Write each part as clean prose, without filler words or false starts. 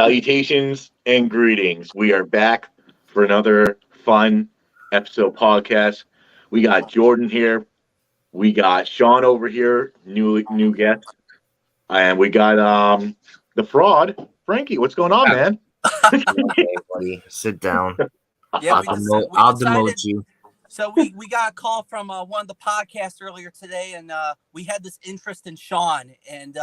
Salutations and greetings. We are back for another fun episode podcast. We got Jordan here. We got Sean over here, new guest, and we got the fraud, Frankie. What's going on, man? Okay, buddy, sit down. Yeah, I'll demote you. So we got a call from one of the podcasts earlier today, and we had this interest in Sean, and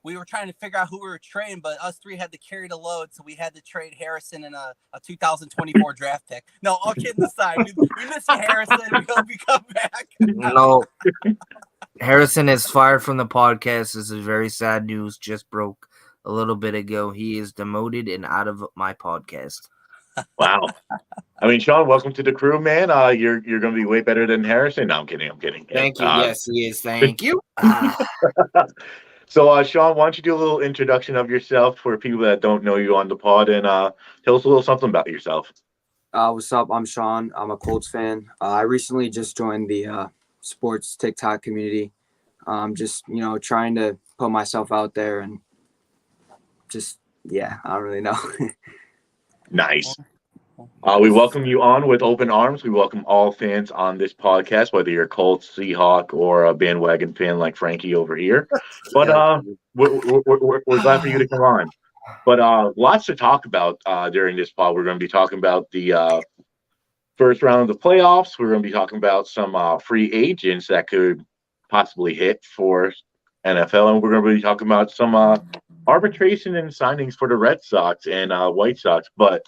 we were trying to figure out who we were trading, but us three had to carry the load, so we had to trade Harrison in a 2024 draft pick. No, all kidding aside, we miss Harrison. We hope he come back. No, Harrison is fired from the podcast. This is very sad news. Just broke a little bit ago. He is demoted and out of my podcast. Wow. I mean, Sean, welcome to the crew, man. You're going to be way better than Harrison. No, I'm kidding. Thank you. Yes, he is. Thank you. So, Sean, why don't you do a little introduction of yourself for people that don't know you on the pod, and tell us a little something about yourself. What's up? I'm Sean. I'm a Colts fan. I recently just joined the sports TikTok community. Just, trying to put myself out there and just, I don't really know. Nice. We welcome you on with open arms. We welcome all fans on this podcast, whether you're a Colts, Seahawk, or a bandwagon fan like Frankie over here. But we're glad for you to come on. But lots to talk about during this pod. We're going to be talking about the first round of the playoffs. We're going to be talking about some free agents that could possibly hit for NFL, and we're going to be talking about some arbitration and signings for the Red Sox and White Sox. But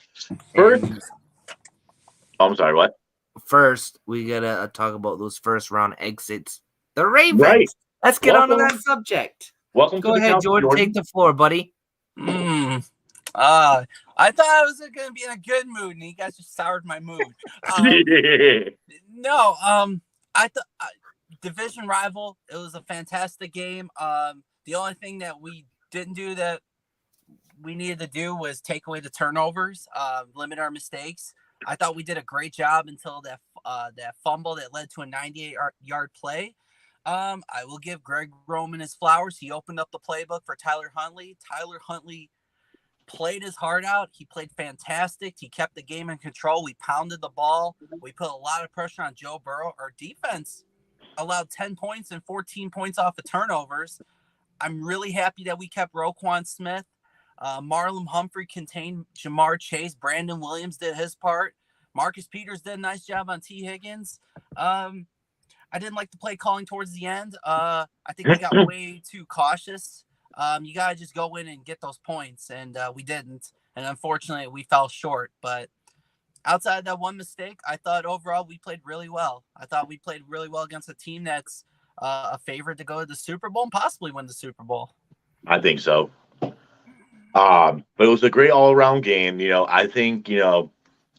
first, I'm sorry, what? First, we gotta talk about those first round exits. The Ravens. Right. Let's get on to that subject. Welcome. Go ahead, Jordan. Take the floor, buddy. I thought I was going to be in a good mood, and you guys just soured my mood. No, I thought division rival. It was a fantastic game. The only thing that we didn't do that we needed to do was take away the turnovers, limit our mistakes. I thought we did a great job until that fumble that led to a 98-yard play. I will give Greg Roman his flowers. He opened up the playbook for Tyler Huntley. Tyler Huntley played his heart out. He played fantastic. He kept the game in control. We pounded the ball. We put a lot of pressure on Joe Burrow. Our defense allowed 10 points and 14 points off of turnovers. I'm really happy that we kept Roquan Smith. Marlon Humphrey contained Jamar Chase. Brandon Williams did his part. Marcus Peters did a nice job on T. Higgins. I didn't like the play calling towards the end. I think we got way too cautious. You got to just go in and get those points, and we didn't. And unfortunately, we fell short. But outside of that one mistake, I thought overall we played really well. I thought we played really well against a team that's a favorite to go to the Super Bowl and possibly win the Super Bowl. I think so. But it was a great all-around game. I think,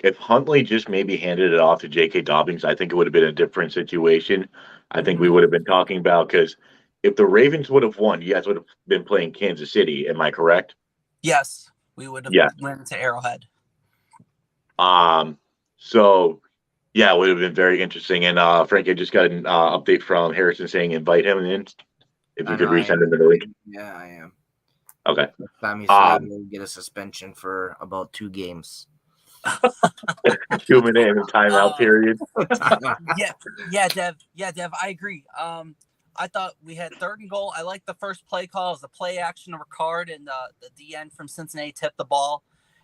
if Huntley just maybe handed it off to J.K. Dobbins, I think it would have been a different situation. I think we would have been talking about, because if the Ravens would have won, you guys would have been playing Kansas City. Am I correct? Yes, we would have went to Arrowhead. So, yeah, it would have been very interesting. And Frank, I just got an update from Harrison saying invite him in. If you could resend him to the league. Yeah, I am. Okay. Next time he's going to get a suspension for about 2 games. 2 minute and timeout period. Dev, I agree. I thought we had 3rd and goal. I like the first play call as a play action of Ricard, and the DN from Cincinnati tipped the ball.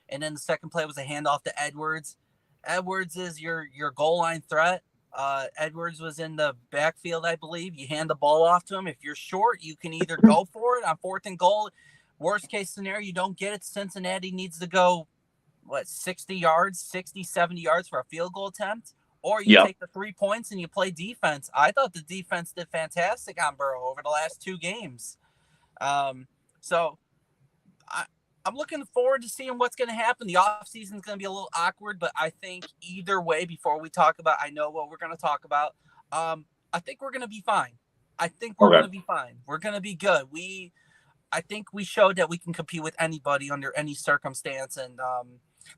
And then the second play was a handoff to Edwards. Edwards is your goal line threat. Edwards was in the backfield, I believe. You hand the ball off to him. If you're short, you can either go for it on 4th and goal. Worst case scenario, you don't get it. Cincinnati needs to go, 60 yards, 60, 70 yards for a field goal attempt. Or you take the 3 points and you play defense. I thought the defense did fantastic on Burrow over the last 2 games. So I'm looking forward to seeing what's going to happen. The offseason is going to be a little awkward, but I think either way, before we talk about, I know what we're going to talk about. I think we're going to be fine. Going to be fine. We're going to be good. I think we showed that we can compete with anybody under any circumstance. And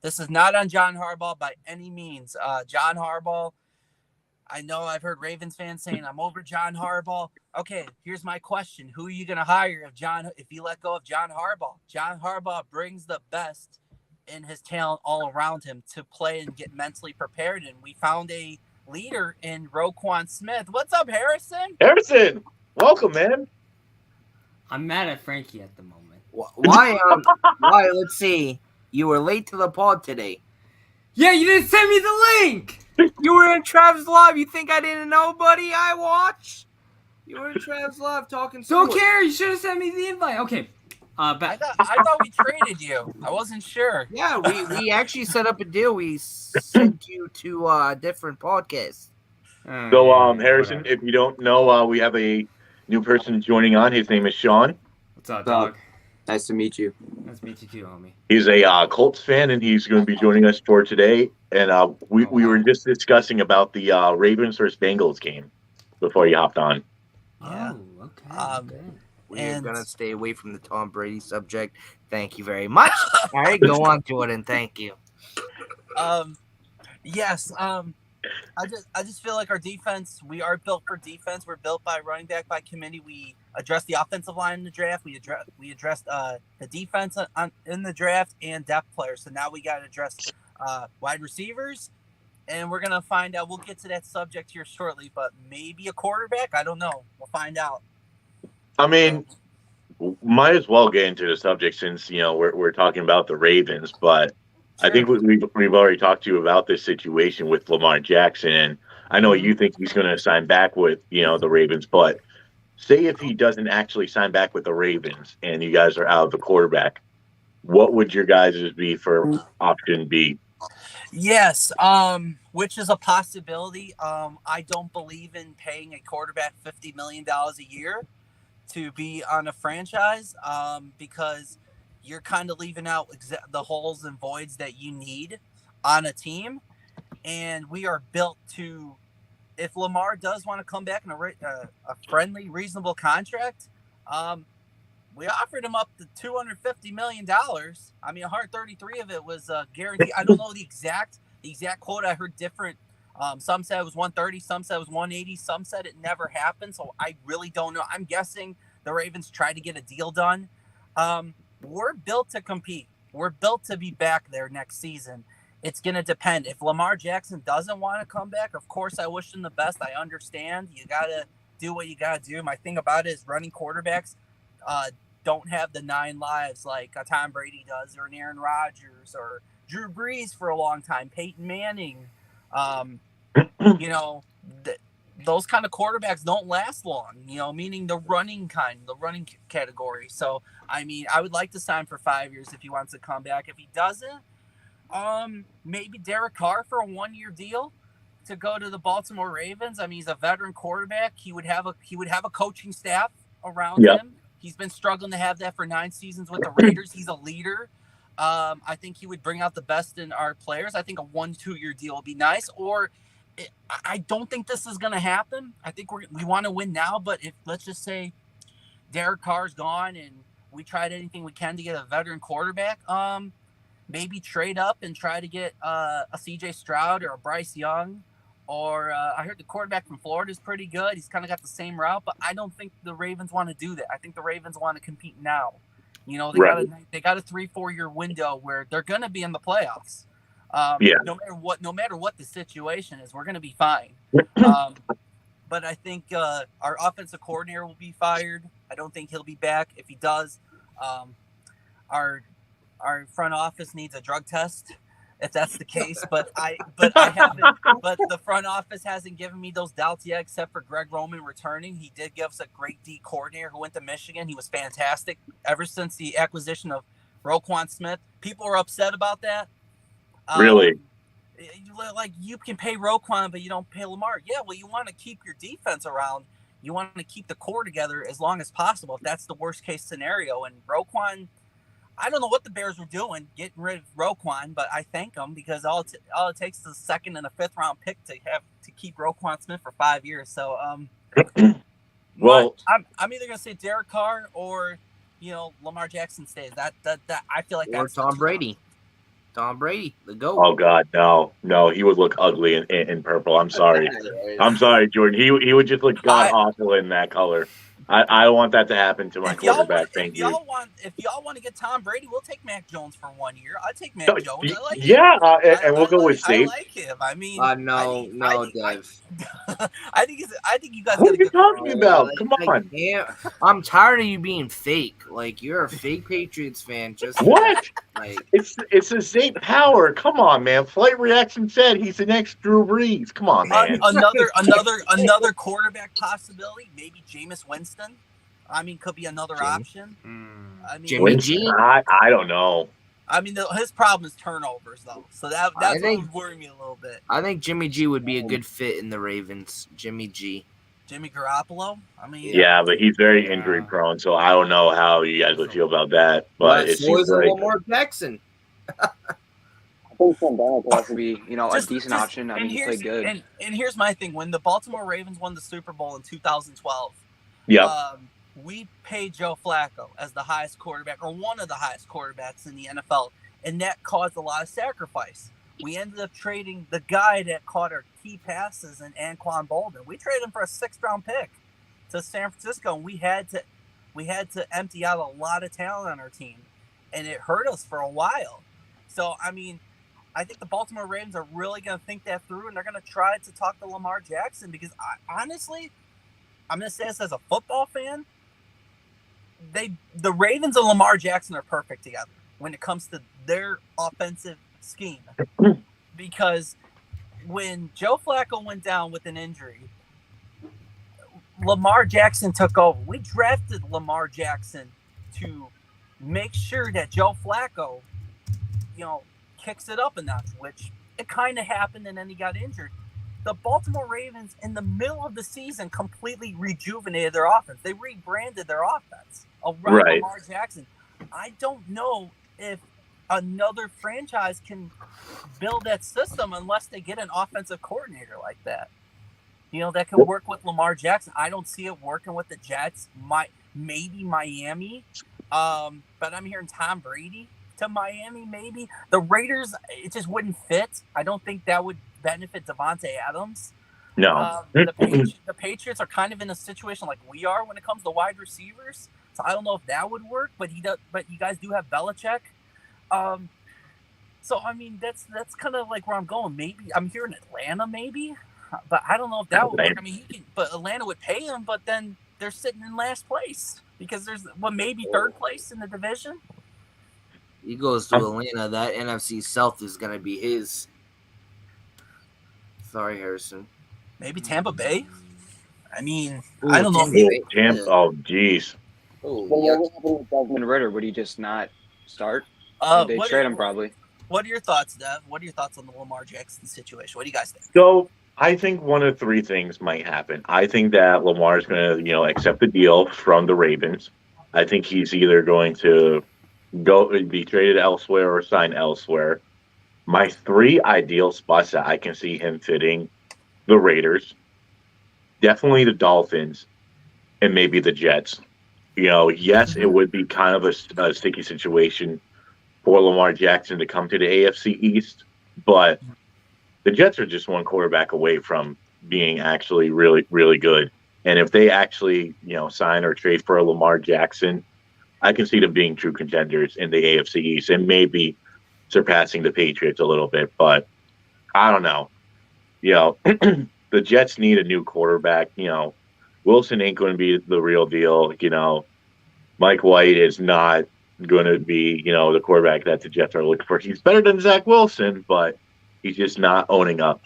this is not on John Harbaugh by any means. John Harbaugh, I know I've heard Ravens fans saying I'm over John Harbaugh. Okay, here's my question: who are you going to hire if you let go of John Harbaugh? John Harbaugh brings the best in his talent all around him to play and get mentally prepared. And we found a leader in Roquan Smith. What's up, Harrison? Harrison, welcome, man. I'm mad at Frankie at the moment. Why? Why? Let's see. You were late to the pod today. Yeah, you didn't send me the link. You were in Trav's live. You think I didn't know, buddy? I watched. You were in Trav's live talking. Don't sports. care. You should have sent me the invite. Okay. I But thought we traded you. I wasn't sure. Yeah, we actually set up a deal. We sent you to a different podcast. So, Harrison, if you don't know, we have a new person joining on. His name is Sean. What's up, What's up? dog? Nice to meet you. Nice to meet you too, homie. He's a Colts fan, and he's going to be joining us for today. And we were just discussing about the Ravens versus Bengals game before you hopped on. Yeah. Oh, okay. Um, okay. We're And- gonna stay away from the Tom Brady subject. Thank you very much. All right, go on, Jordan. Thank you. Yes. I just feel like our defense. We are built for defense. We're built by running back by committee. We addressed the offensive line in the draft. We addressed the defense in the draft and depth players. So now we got to address wide receivers, and we're gonna find out. We'll get to that subject here shortly, but maybe a quarterback. I don't know. We'll find out. I mean, might as well get into the subject since we're talking about the Ravens, but I think we've already talked to you about this situation with Lamar Jackson, and I know you think he's going to sign back with the Ravens, but say if he doesn't actually sign back with the Ravens and you guys are out of the quarterback, what would your guys' be for option B? Yes, which is a possibility. I don't believe in paying a quarterback $50 million a year to be on a franchise because you're kind of leaving out the holes and voids that you need on a team. And we are built to, if Lamar does want to come back in a friendly, reasonable contract, we offered him up to $250 million. I mean, 133 of it was guaranteed. I don't know the exact quote. I heard different. Some said it was 130, some said it was 180, some said it never happened. So I really don't know. I'm guessing the Ravens tried to get a deal done. We're built to compete. We're built to be back there next season. It's going to depend. If Lamar Jackson doesn't want to come back, of course, I wish him the best. I understand. You got to do what you got to do. My thing about it is running quarterbacks don't have the 9 lives like a Tom Brady does, or an Aaron Rodgers, or Drew Brees for a long time, Peyton Manning. Those kind of quarterbacks don't last long, meaning the running category. So, I mean, I would like to sign for 5 years if he wants to come back. If he doesn't, maybe Derek Carr for a 1-year deal to go to the Baltimore Ravens. I mean, he's a veteran quarterback. He would have a coaching staff around him. He's been struggling to have that for 9 seasons with the Raiders. He's a leader. I think he would bring out the best in our players. I think a 1-2 year deal would be nice. Or I don't think this is going to happen. I think we want to win now. But if, let's just say, Derek Carr's gone and we tried anything we can to get a veteran quarterback, maybe trade up and try to get a CJ Stroud or a Bryce Young. Or I heard the quarterback from Florida is pretty good. He's kind of got the same route, but I don't think the Ravens want to do that. I think the Ravens want to compete now. They got a 3-4 year window where they're going to be in the playoffs. No matter what the situation is, we're going to be fine. But I think our offensive coordinator will be fired. I don't think he'll be back. If he does, our front office needs a drug test, if that's the case. But the front office hasn't given me those doubts yet, except for Greg Roman returning. He did give us a great D coordinator who went to Michigan. He was fantastic ever since the acquisition of Roquan Smith. People were upset about that. Really? Like, you can pay Roquan, but you don't pay Lamar. Yeah, well, you want to keep your defense around. You want to keep the core together as long as possible if that's the worst case scenario. And Roquan, I don't know what the Bears were doing getting rid of Roquan, but I thank them because all it takes is a 2nd and a 5th round pick to keep Roquan Smith for 5 years. So, well, I'm either gonna say Derek Carr or Lamar Jackson stays. That I feel like or that's Tom Brady. Tom Brady, the GOAT. Oh God, no, he would look ugly in purple. I'm sorry, Jordan. He would just look god awful in that color. I don't want that to happen to my quarterback. Thank you. If y'all want to get Tom Brady, we'll take Mac Jones for 1 year. I'll take Mac Jones. I like him. Yeah, and we'll go with I safe. like him. I mean, No, Dev. I think you guys. What are you talking about? Come on. I'm tired of you being fake. Like you're a fake Patriots fan. Just what? Like it's the same power. Come on, man. Flight Reaction said he's the next Drew Brees. Come on, man. Another quarterback possibility. Maybe Jameis Winston. I mean, could be another option. I mean, Jimmy G. I don't know. I mean, his problem is turnovers, though. So that's what would worry me a little bit. I think Jimmy G would be a good fit in the Ravens. Jimmy G. Jimmy Garoppolo. I mean, yeah, but he's very injury prone, so I don't know how you guys would feel about that. But it seems like Lamar Jackson. I think Sam Darnold could also be, a decent option. I mean, he played good. And here's my thing: when the Baltimore Ravens won the Super Bowl in 2012, we paid Joe Flacco as the highest quarterback, or one of the highest quarterbacks in the NFL, and that caused a lot of sacrifice. We ended up trading the guy that caught our key passes in Anquan Bolden. We traded him for a 6th-round pick to San Francisco, and we had to empty out a lot of talent on our team, and it hurt us for a while. So, I mean, I think the Baltimore Ravens are really going to think that through, and they're going to try to talk to Lamar Jackson because, honestly, I'm going to say this as a football fan, the Ravens and Lamar Jackson are perfect together when it comes to their offensive scheme. Because when Joe Flacco went down with an injury, Lamar Jackson took over. We drafted Lamar Jackson to make sure that Joe Flacco, kicks it up a notch, which it kind of happened, and then he got injured. The Baltimore Ravens, in the middle of the season, completely rejuvenated their offense. They rebranded their offense around Lamar Jackson. I don't know if another franchise can build that system unless they get an offensive coordinator like that. That can work with Lamar Jackson. I don't see it working with the Jets. Maybe Miami. But I'm hearing Tom Brady to Miami, maybe. The Raiders, it just wouldn't fit. I don't think that would benefit Devontae Adams. No. The Patriots are kind of in a situation like we are when it comes to wide receivers. So I don't know if that would work, but you guys do have Belichick. So I mean that's kind of like where I'm going. Maybe I'm hearing Atlanta, maybe, but I don't know if that would work. I mean, but Atlanta would pay him, but then they're sitting in last place because there's maybe 3rd place in the division. He goes to Atlanta. That NFC South is gonna be his. Sorry, Harrison. Maybe Tampa Bay. I mean, Ooh, I don't know. Tampa. Oh, jeez. What happened with Desmond Ridder? Would he just not start? They trade him probably. What are your thoughts, Dev? What are your thoughts on the Lamar Jackson situation? What do you guys think? So I think one of 3 things might happen. I think that Lamar is going to, accept the deal from the Ravens. I think he's either going to be traded elsewhere or sign elsewhere. My 3 ideal spots that I can see him fitting: the Raiders, definitely the Dolphins, and maybe the Jets. Yes, it would be kind of a sticky situation for Lamar Jackson to come to the AFC East, but the Jets are just one quarterback away from being actually really, really good. And if they actually, sign or trade for a Lamar Jackson, I can see them being true contenders in the AFC East and maybe surpassing the Patriots a little bit. But I don't know. The Jets need a new quarterback. Wilson ain't going to be the real deal. Mike White is not going to be, the quarterback that the Jets are looking for. He's better than Zach Wilson, but he's just not owning up.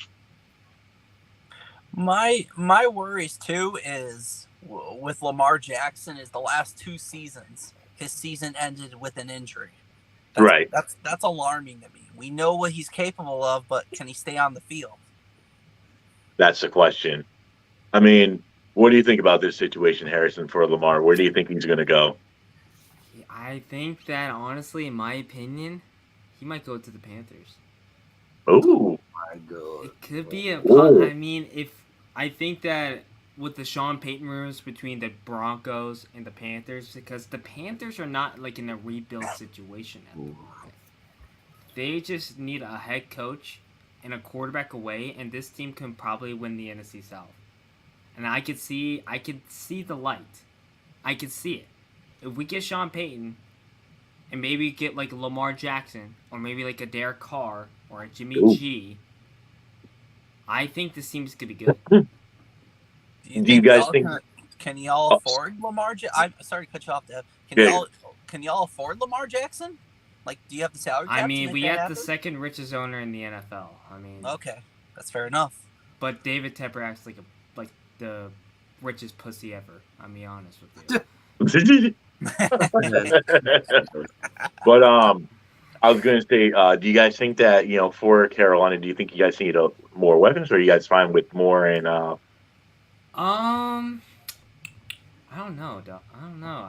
My worries too is with Lamar Jackson is the last 2 seasons. His season ended with an injury. That's alarming to me. We know what he's capable of, but can he stay on the field? That's the question. I mean, what do you think about this situation, Harrison, for Lamar? Where do you think he's going to go? I think that, honestly, in my opinion, he might go to the Panthers. Oh, my God. It could be Whoa. I mean, I think that with the Sean Payton rumors between the Broncos and the Panthers, because the Panthers are not like in a rebuild situation at the moment. They just need a head coach and a quarterback away, and this team can probably win the NFC South. And I could see the light. I could see it. If we get Sean Payton, and maybe get like Lamar Jackson, or maybe like a Derek Carr or a Jimmy G, I think this team's gonna be good. Do you guys think? Can y'all afford Lamar? I'm sorry to cut you off, Dev. Can y'all afford Lamar Jackson? Like, do you have the salary cap? I mean, to we make that have happen? the second richest owner in the NFL. I mean, Okay, that's fair enough. but David Tepper acts like the richest pussy ever. I'll be honest with you. But I was gonna say, do you guys think that for Carolina, do you think you guys need more weapons, or are you guys fine with more? And I don't know, dog. I don't know.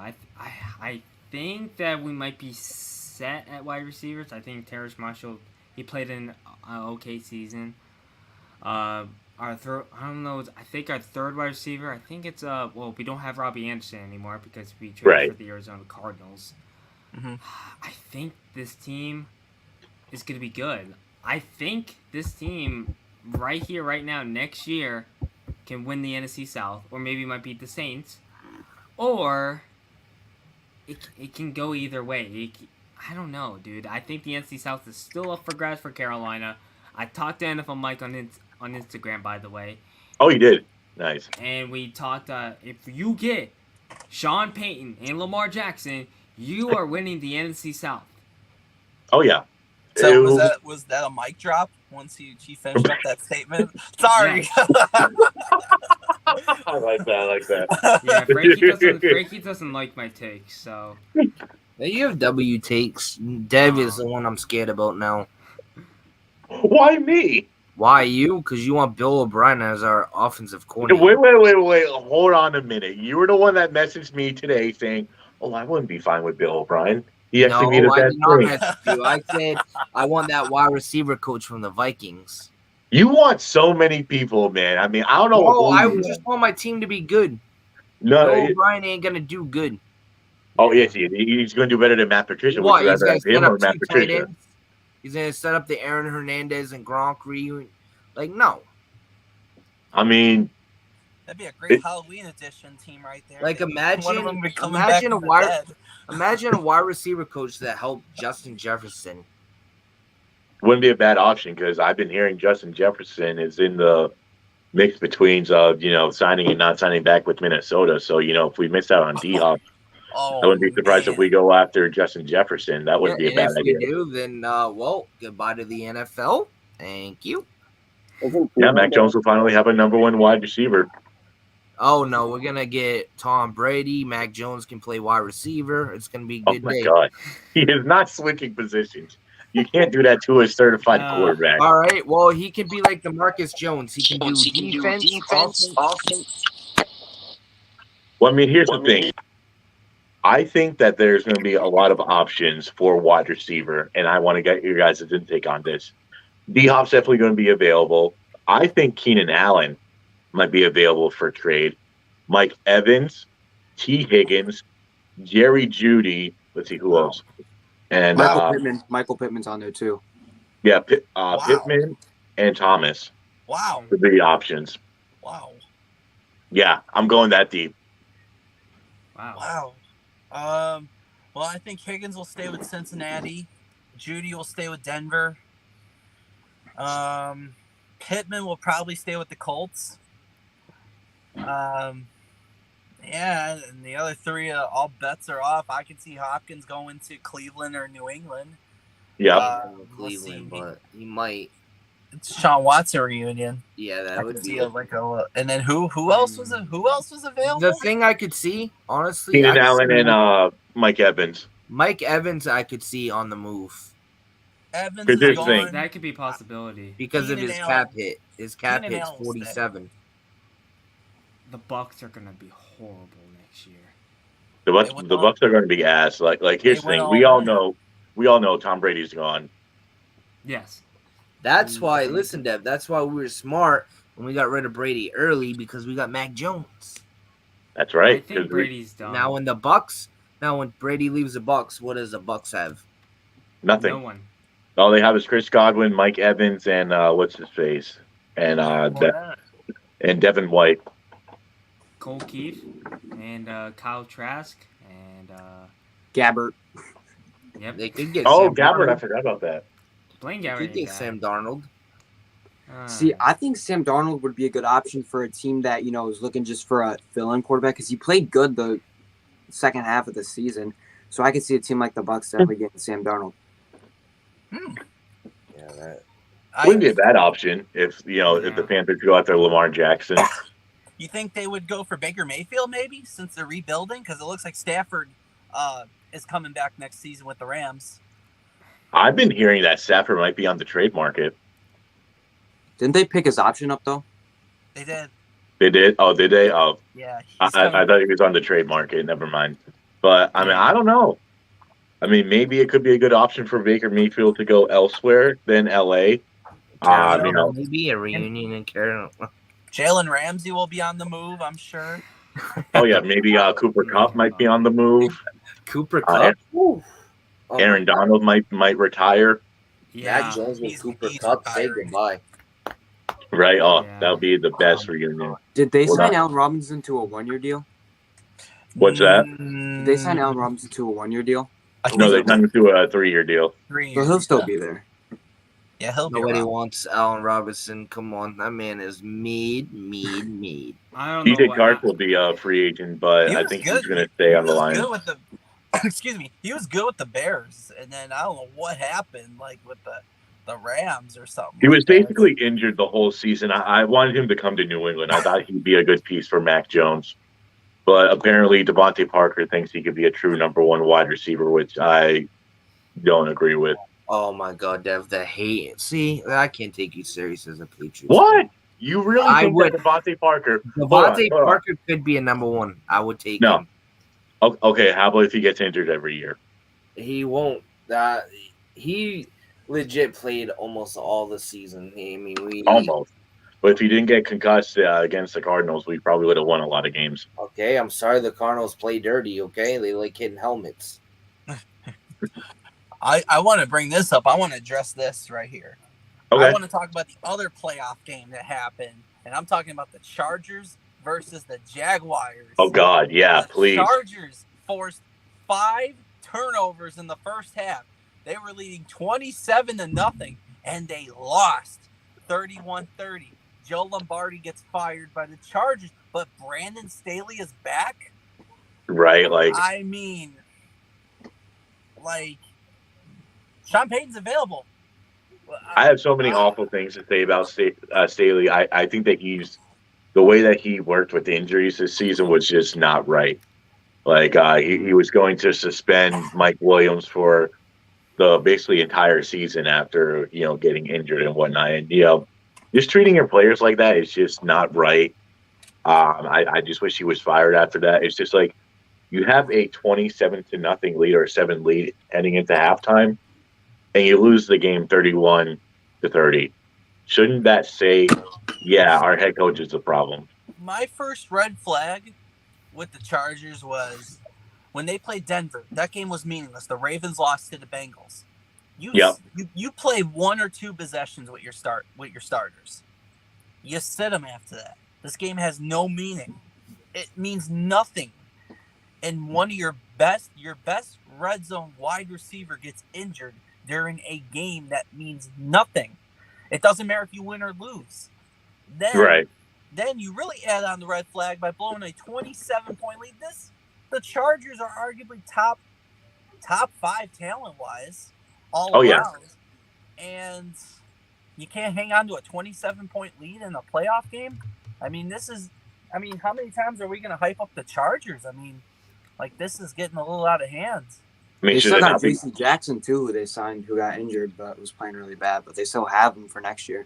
I think that we might be set at wide receivers. I think Terrace Marshall, he played in an okay season. Our third, I don't know. I think our third wide receiver. I think it's well, we don't have Robbie Anderson anymore because we traded for the Arizona Cardinals. Mm-hmm. I think this team is gonna be good. I think this team right here, right now, next year, can win the NFC South, or maybe might beat the Saints, or it can go either way. I don't know, dude. I think the NFC South is still up for grabs for Carolina. I talked to NFL Mike on Instagram, by the way. Oh, you did? Nice. And we talked, if you get Sean Payton and Lamar Jackson, you are winning the NFC South. Oh, yeah. So was that a mic drop once he finished up that statement? Sorry. I like that. Yeah, Frankie doesn't like my takes, so. You have W takes. Dev is the one I'm scared about now. Why me? Why you? Because you want Bill O'Brien as our offensive coordinator. Wait. Hold on a minute. You were the one that messaged me today saying, "Oh, I wouldn't be fine with Bill O'Brien." He actually made a bad trade. I said I want that wide receiver coach from the Vikings. You want so many people, man. I mean, I don't know. Oh, I just want my team to be good. No, Bill O'Brien ain't gonna do good. Oh, yes, he's going to do better than Matt Patricia. What? He's gonna set up two tight ends? He's gonna set up the Aaron Hernandez and Gronk reunion. Like, no. I mean, that'd be a great Halloween edition team right there. Like, imagine a wide receiver coach that helped Justin Jefferson. Wouldn't be a bad option because I've been hearing Justin Jefferson is in the mix between signing and not signing back with Minnesota. So if we miss out on D-Hop, I wouldn't be surprised if we go after Justin Jefferson. That wouldn't be a bad idea. If we do, then goodbye to the NFL. Thank you. Yeah, Mac Jones will finally have a number one wide receiver. Oh no, we're gonna get Tom Brady. Mac Jones can play wide receiver. It's gonna be a good day. Oh my God, he is not switching positions. You can't do that to a certified quarterback. All right, well he can be like the Marcus Jones. He can do defense. Offense. Well, I mean, here's the thing. I think that there's going to be a lot of options for wide receiver, and I want to get your guys' intake on this. D-Hop's definitely going to be available. I think Keenan Allen might be available for trade. Mike Evans, T. Higgins, Jerry Jeudy. Let's see who else. And Michael Pittman's on there too. Yeah, Pittman and Thomas. Wow. The big options. Wow. Yeah, I'm going that deep. Wow. Well, I think Higgins will stay with Cincinnati. Jeudy will stay with Denver. Pittman will probably stay with the Colts. Yeah, and the other three, all bets are off. I can see Hopkins going to Cleveland or New England. Yeah, Cleveland, but he might. It's Sean Watson reunion. Yeah, that would be like a. And then who else was available? The thing I could see, honestly, Keenan Allen and Mike Evans. Mike Evans, I could see on the move. Evans is gone. That could be a possibility because Keenan of his Allen. cap hit. His cap Keenan hit's Allen 47. The Bucks are gonna be horrible next year. The Bucks are going to be ass. Like here's the thing. We all know Tom Brady's gone. Yes. That's why, listen, Dev, that's why we were smart when we got rid of Brady early because we got Mac Jones. That's right. I think Brady's done. Now when Brady leaves the Bucks, what does the Bucks have? Nothing. No one. All they have is Chris Godwin, Mike Evans, and what's his face, and and Devin White. Cole Keith and Kyle Trask and Gabbert. yep, They could get Oh, Sam Gabbert, I Darnold. forgot about that. Blaine They Gabbert. could get Sam Darnold. See, I think Sam Darnold would be a good option for a team that, you know, is looking just for a fill-in quarterback because he played good the second half of the season. So I could see a team like the Bucs definitely getting Sam Darnold. Yeah, that. Wouldn't be a bad option if if the Panthers go after Lamar Jackson. You think they would go for Baker Mayfield maybe since they're rebuilding? Because it looks like Stafford is coming back next season with the Rams. I've been hearing that Stafford might be on the trade market. Didn't they pick his option up, though? They did. They did? Oh, did they? Oh, Yeah. I thought he was on the trade market. Never mind. But, I mean, I don't know. I mean, maybe it could be a good option for Baker Mayfield to go elsewhere than L.A. Maybe a reunion in Carolina. Jalen Ramsey will be on the move, I'm sure. Oh, yeah, maybe Cooper Kupp might be on the move. Cooper Kupp. Aaron Donald might retire. Yeah. Mac Jones with He's Cooper Kupp. Say retiring. goodbye. Right? Oh, Yeah. that would be the best reunion. Did they Well, sign not- Allen Robinson to a one-year deal? What's that? Did they sign Allen Robinson to a one-year deal? I think No, they it was signed him to a 3-year deal. 3 So years. he'll still be there. Yeah, he'll be Nobody around. wants Allen Robinson. Come on, that man is mead. I don't know. DJ what Chark hap- will be a free agent, but He I was think good. he's going to stay on the He was line. good with the excuse me. He was good with the Bears, and then I don't know what happened, like with the Rams or something. He was like that. basically injured the whole season. I wanted him to come to New England. I thought he'd be a good piece for Mac Jones. But apparently Devontae Parker thinks he could be a true number one wide receiver, which I don't agree with. Oh my God, Dev, the hate. See, I can't take you serious as a Patriots. What? You really I think would- that Devontae Parker... Devontae Hold on. Parker could be a number one. I would take No. him. Okay, how about if he gets injured every year? He won't. He legit played almost all the season. I mean, we Almost. But if he didn't get concussed against the Cardinals, we probably would have won a lot of games. Okay, I'm sorry the Cardinals play dirty. Okay, they like hitting helmets. I want to bring this up. I want to address this right here. Okay. I want to talk about the other playoff game that happened, and I'm talking about the Chargers versus the Jaguars. Oh, God. Yeah, The please. Chargers forced 5 turnovers in the first half. They were leading 27-0, and they lost 31-30. Joe Lombardi gets fired by the Chargers, but Brandon Staley is back. Right? Like, I mean, Sean Payton's available. I have so many awful things to say about Staley. I think that the way that he worked with injuries this season was just not right. Like he was going to suspend Mike Williams for the basically entire season after getting injured and whatnot, and just treating your players like that is just not right. I just wish he was fired after that. It's just like you have a 27-0 lead or a 7 lead heading into halftime, and you lose the game 31-30. Shouldn't that say, yeah, our head coach is the problem? My first red flag with the Chargers was when they played Denver. That game was meaningless. The Ravens lost to the Bengals. You play 1 or 2 possessions with your starters. You sit them after that. This game has no meaning. It means nothing. And one of your best red zone wide receiver gets injured during a game that means nothing. It doesn't matter if you win or lose. Then you really add on the red flag by blowing a 27-point lead. The Chargers are arguably top 5 talent-wise all around. Yeah. And you can't hang on to a 27-point lead in a playoff game? I mean, how many times are we going to hype up the Chargers? I mean, this is getting a little out of hand. They still got J.C. Jackson, too, who they signed, who got injured but was playing really bad. But they still have him for next year.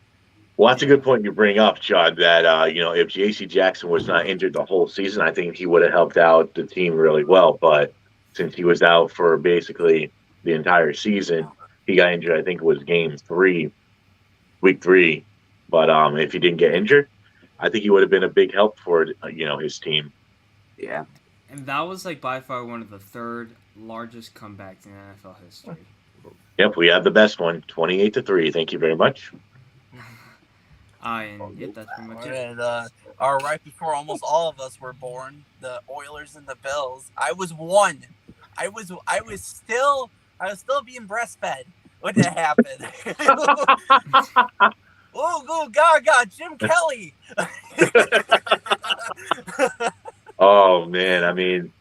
Well, that's a good point you bring up, John, that, if J.C. Jackson was not injured the whole season, I think he would have helped out the team really well. But since he was out for basically the entire season, he got injured, I think it was week 3. But if he didn't get injured, I think he would have been a big help for, his team. Yeah. And that was by far one of the 3rd largest comebacks in NFL history. Yep, we have the best one, 28-3. Thank you very much. And yeah, that's pretty much it. And right before almost all of us were born, the Oilers and the Bills. I was one. I was still being breastfed when that happened. Oh, Gaga, Jim Kelly. Oh man, I mean,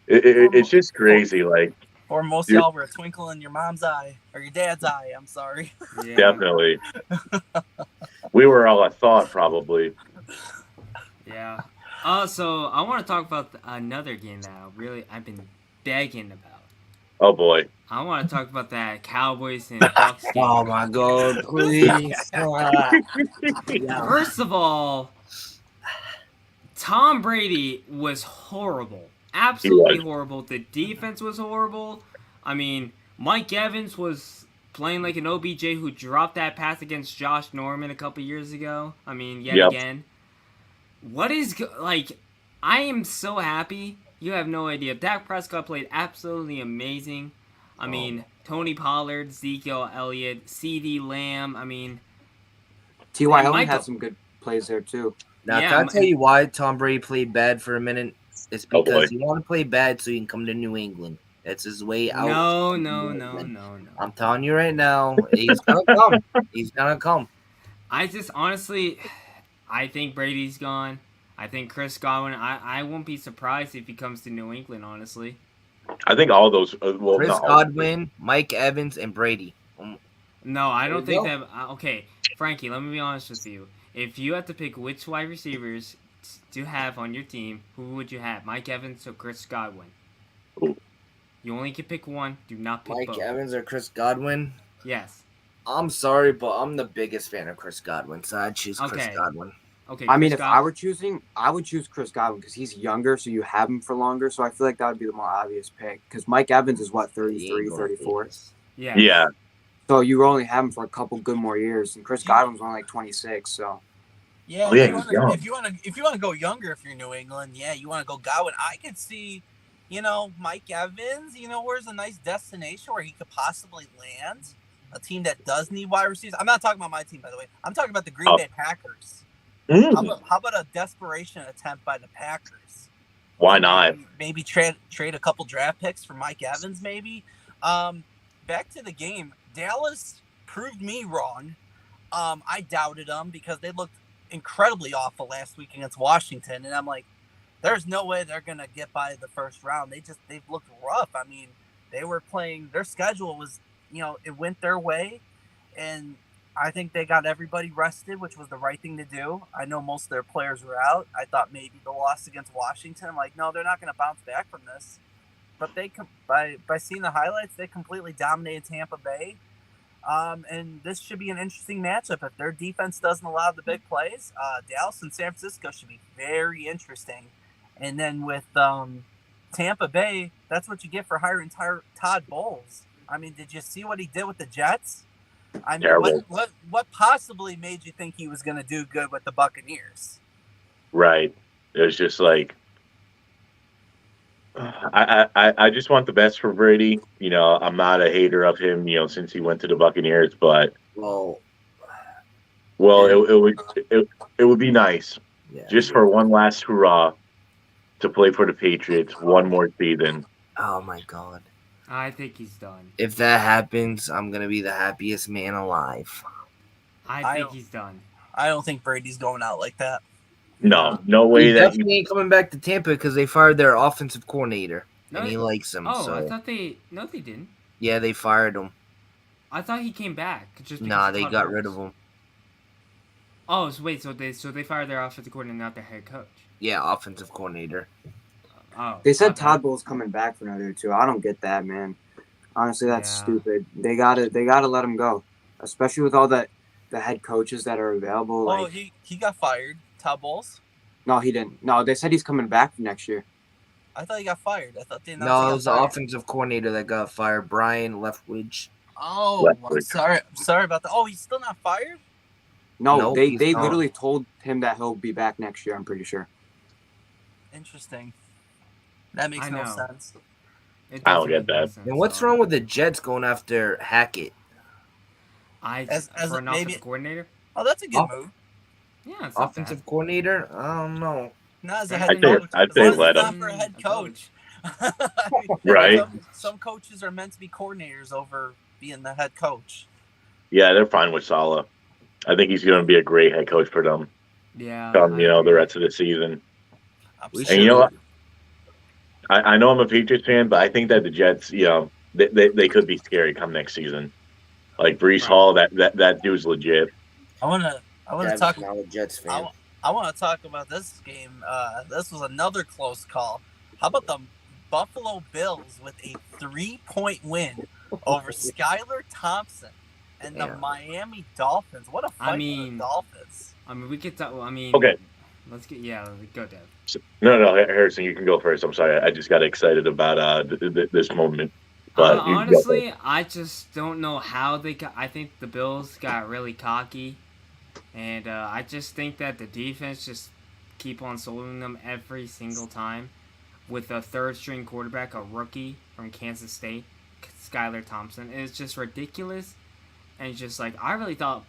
it's just crazy. Like, Or most y'all were a twinkle in your mom's eye or your dad's eye. I'm sorry. Yeah. definitely, we were all a thought probably. Yeah. So I want to talk about another game that I've been begging about. Oh boy, I want to talk about that Cowboys and Bucks game. Oh my god, please. First of all, Tom Brady was horrible. Absolutely horrible. The defense was horrible. I mean, Mike Evans was playing like an OBJ who dropped that pass against Josh Norman a couple years ago. I mean, yet again. What is like? I am so happy. You have no idea. Dak Prescott played absolutely amazing. I mean, Tony Pollard, Ezekiel Elliott, CeeDee Lamb. I mean, T.Y. Hilton had some good plays there too. Now, can I tell you why Tom Brady played bad for a minute? It's because he wanted to play bad so he can come to New England. That's his way out. No. I'm telling you right now, he's gonna come. He's gonna come. I just honestly, I think Brady's gone. I think Chris Godwin. I won't be surprised if he comes to New England. Honestly, I think all those. Chris Godwin, Mike Evans, and Brady. No, I don't think that. Okay, Frankie, let me be honest with you. If you had to pick which wide receivers to have on your team, who would you have? Mike Evans or Chris Godwin? Ooh. You only can pick one. Do not pick Mike both. Evans or Chris Godwin? Yes. I'm sorry, but I'm the biggest fan of Chris Godwin, so I'd choose Chris Godwin. Okay. I mean, if I were choosing, I would choose Chris Godwin because he's younger, so you have him for longer. So I feel like that would be the more obvious pick because Mike Evans is, 33, 34? Yeah. Yeah. So you only have him for a couple good more years, and Chris Godwin's only like 26, so. Yeah, if you want to go younger, if you're New England, you want to go Godwin. I could see, Mike Evans. Where's a nice destination where he could possibly land? A team that does need wide receivers. I'm not talking about my team, by the way. I'm talking about the Green Bay Packers. How about a desperation attempt by the Packers? Why not? Maybe trade a couple draft picks for Mike Evans. Maybe. Back to the game. Dallas proved me wrong. I doubted them because they looked incredibly awful last week against Washington, and I'm like, there's no way they're gonna get by the first round. They've looked rough. I mean, they were playing. Their schedule was, it went their way, and I think they got everybody rested, which was the right thing to do. I know most of their players were out. I thought maybe the loss against Washington, I'm like, no, they're not going to bounce back from this. But they by seeing the highlights, they completely dominated Tampa Bay. And this should be an interesting matchup. If their defense doesn't allow the big plays, Dallas and San Francisco should be very interesting. And then with Tampa Bay, that's what you get for hiring Todd Bowles. I mean, did you see what he did with the Jets? I mean, what possibly made you think he was going to do good with the Buccaneers? Right. It was just like, I just want the best for Brady. I'm not a hater of him, since he went to the Buccaneers, but it would be nice just for one last hurrah to play for the Patriots one more season. Oh my God. I think he's done. If that happens, I'm going to be the happiest man alive. I think he's done. I don't think Brady's going out like that. No way. He definitely ain't coming back to Tampa because they fired their offensive coordinator, and he likes him. Oh, so. I thought they didn't. Yeah, they fired him. I thought he came back. Nah, they got rid of him. Oh, so wait, so they fired their offensive coordinator, not their head coach. Yeah, offensive coordinator. Oh, they said Todd Bowles coming back for another 2. I don't get that, man. Honestly, that's stupid. They gotta let him go, especially with all the head coaches that are available. Oh, he got fired. Todd Bowles? No, he didn't. No, they said he's coming back next year. I thought he got fired. I thought they announced No, it was the offensive coordinator that got fired, Brian Leftwich. Oh, I'm sorry about that. Oh, he's still not fired? No, they literally told him that he'll be back next year. I'm pretty sure. Interesting. That makes no sense. It I don't doesn't get make no that. sense, And what's so wrong with the Jets going after Hackett? As for an maybe- offensive coordinator? Oh, that's a good move. Yeah, it's not bad. Offensive coordinator? I don't know. Not as a I'd head say- coach. I'd As say long as let it's not him. for a head A coach. Right. Some coaches are meant to be coordinators over being the head coach. Yeah, they're fine with Saleh. I think he's going to be a great head coach for them. Yeah. Come, I the agree. rest of the season. We And should. you know what? I know I'm a Patriots fan, but I think that the Jets, they could be scary come next season. Like Brees Right. Hall, that dude's legit. I wanna Dev's talk. now a Jets fan. I want to talk about this game. This was another close call. How about the Buffalo Bills with a 3-point win over Skylar Thompson and the Damn. Miami Dolphins? What a fight for mean- the Dolphins! I mean, we could talk. I mean, Okay. Let's get go, Dev. No, Harrison, you can go first. I'm sorry, I just got excited about this moment. But you can go first. Honestly, I just don't know how they got. I think the Bills got really cocky, and I just think that the defense just keep on soloing them every single time, with a third-string quarterback, a rookie from Kansas State, Skylar Thompson. It's just ridiculous, and it's just like I really thought.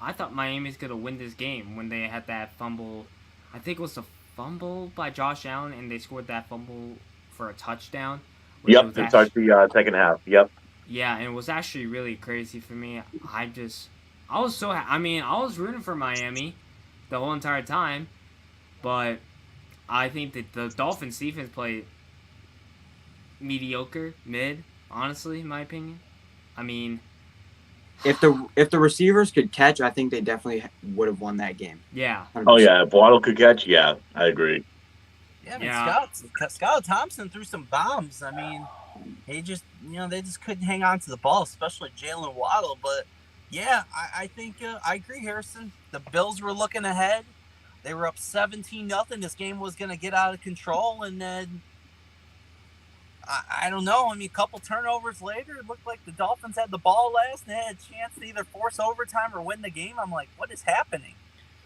I thought Miami's gonna win this game when they had that fumble. I think it was a fumble by Josh Allen, and they scored that fumble for a touchdown. which Yep, was it starts the second half. Yep. Yeah, and it was actually really crazy for me. I was so I was rooting for Miami the whole entire time, but I think that the Dolphins defense played mediocre, mid, honestly, in my opinion. I mean, If the receivers could catch, I think they definitely would have won that game. yeah. 100%. Oh yeah, if Waddle could catch, yeah, I agree. Yeah, I mean, Yeah. Skylar Thompson threw some bombs. I mean, they just couldn't hang on to the ball, especially Jalen Waddle. But yeah, I think I agree, Harrison. The Bills were looking ahead. They were up 17-0. This game was going to get out of control, and then I don't know. I mean, a couple turnovers later, it looked like the Dolphins had the ball last, and they had a chance to either force overtime or win the game. I'm like, what is happening?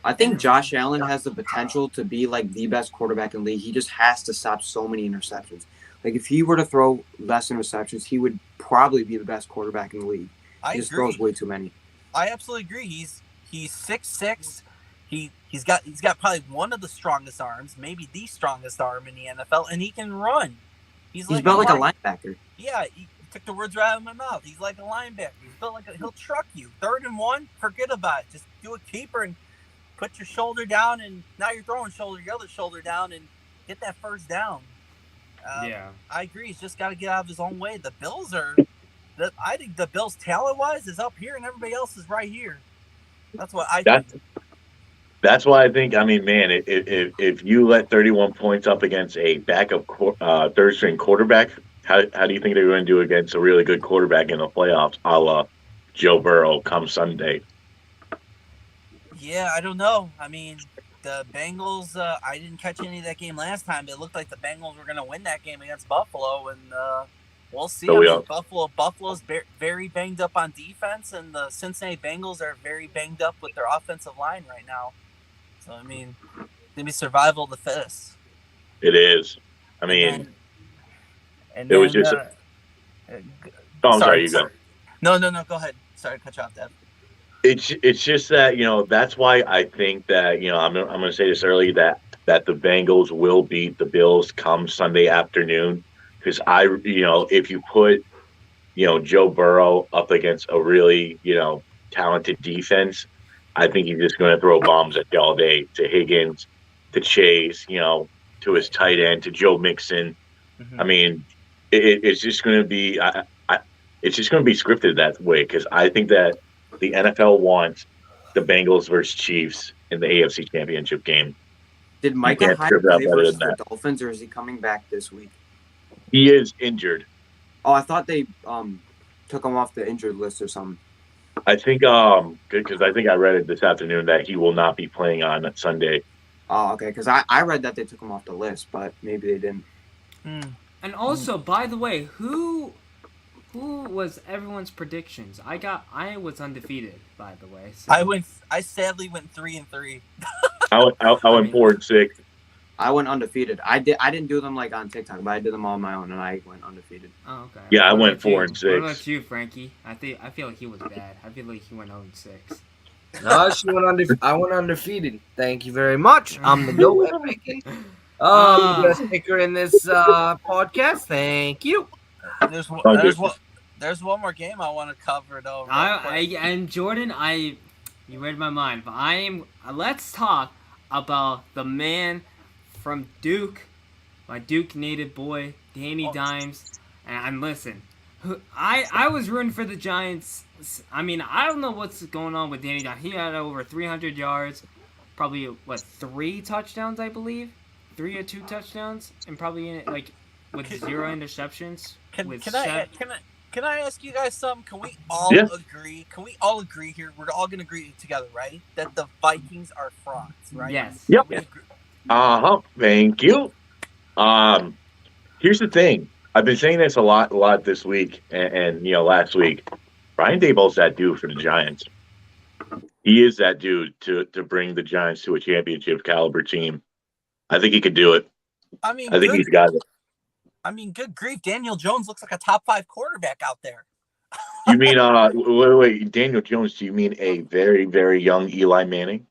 I think Josh Allen has the potential to be like the best quarterback in the league. He just has to stop so many interceptions. Like if he were to throw less interceptions, he would probably be the best quarterback in the league. I He just agree. throws way too many. I absolutely agree. He's 6'6". He's got probably one of the strongest arms, maybe the strongest arm in the NFL, and he can run. He's built like a linebacker. Yeah, you took the words right out of my mouth. He's like a linebacker. He's built like he'll truck you. 3rd and 1, forget about it. Just do a keeper and put your shoulder down, and now you're throwing your other shoulder down and get that first down. Yeah. I agree. He's just got to get out of his own way. The Bills I think the Bills talent-wise is up here, and everybody else is right here. That's what I think. That's why I think. I mean, man, if you let 31 points up against a backup third-string quarterback, how do you think they're going to do against a really good quarterback in the playoffs, a la Joe Burrow come Sunday? Yeah, I don't know. I mean, the Bengals, I didn't catch any of that game last time, but it looked like the Bengals were going to win that game against Buffalo, and we'll see. So I mean, Buffalo's very banged up on defense, and the Cincinnati Bengals are very banged up with their offensive line right now. So, I mean, it's going to be survival of the fittest. It is. I mean, and it was just. I'm sorry, you go. No, go ahead. Sorry to cut you off, Deb. It's just that that's why I think that I'm going to say this early that the Bengals will beat the Bills come Sunday afternoon, because if you put Joe Burrow up against a really talented defense, I think he's just going to throw bombs at you all day, to Higgins, to Chase, to his tight end, to Joe Mixon. Mm-hmm. I mean, it's just going to be it's just going to be scripted that way, because I think that the NFL wants the Bengals versus Chiefs in the AFC Championship game. Did Micah can't Hyde script out play better versus than the that. Dolphins, or is he coming back this week? He is injured. Oh, I thought they took him off the injured list or something. I think good, because I think I read it this afternoon that he will not be playing on Sunday. Oh, okay, because I read that they took him off the list, but maybe they didn't. And also, by the way, who was everyone's predictions? I was undefeated, by the way. So. I sadly went 3-3. I went 4-6. I went undefeated. I didn't do them like on TikTok, but I did them all on my own, and I went undefeated. Oh, okay. Yeah, I What went about you? 4-6. What about you, Frankie? I feel like he was bad. I feel like he went 0-6. No, I went undefeated. Thank you very much. I'm the GOAT at picking. The best picker in this podcast. Thank you. There's Oh, good. one more game I want to cover though. And Jordan, you read my mind, but let's talk about the man from Duke, my Duke native boy, Danny Dimes. And listen, I was rooting for the Giants. I mean, I don't know what's going on with Danny Dimes. He had over 300 yards, probably 3 touchdowns, I believe, 3 or 2 touchdowns, and probably with 0 interceptions. Can I ask you guys something? Can we all agree? Can we all agree here? We're all gonna agree together, right? That the Vikings are frauds, right? Yes. Yep. Thank you. Here's the thing. I've been saying this a lot this week, and last week. Brian Daboll's that dude for the Giants. He is that dude to bring the Giants to a championship caliber team. I think he could do it. I think he's got it. I mean, good grief, Daniel Jones looks like a top 5 quarterback out there. You mean wait, Daniel Jones? Do you mean a very, very young Eli Manning?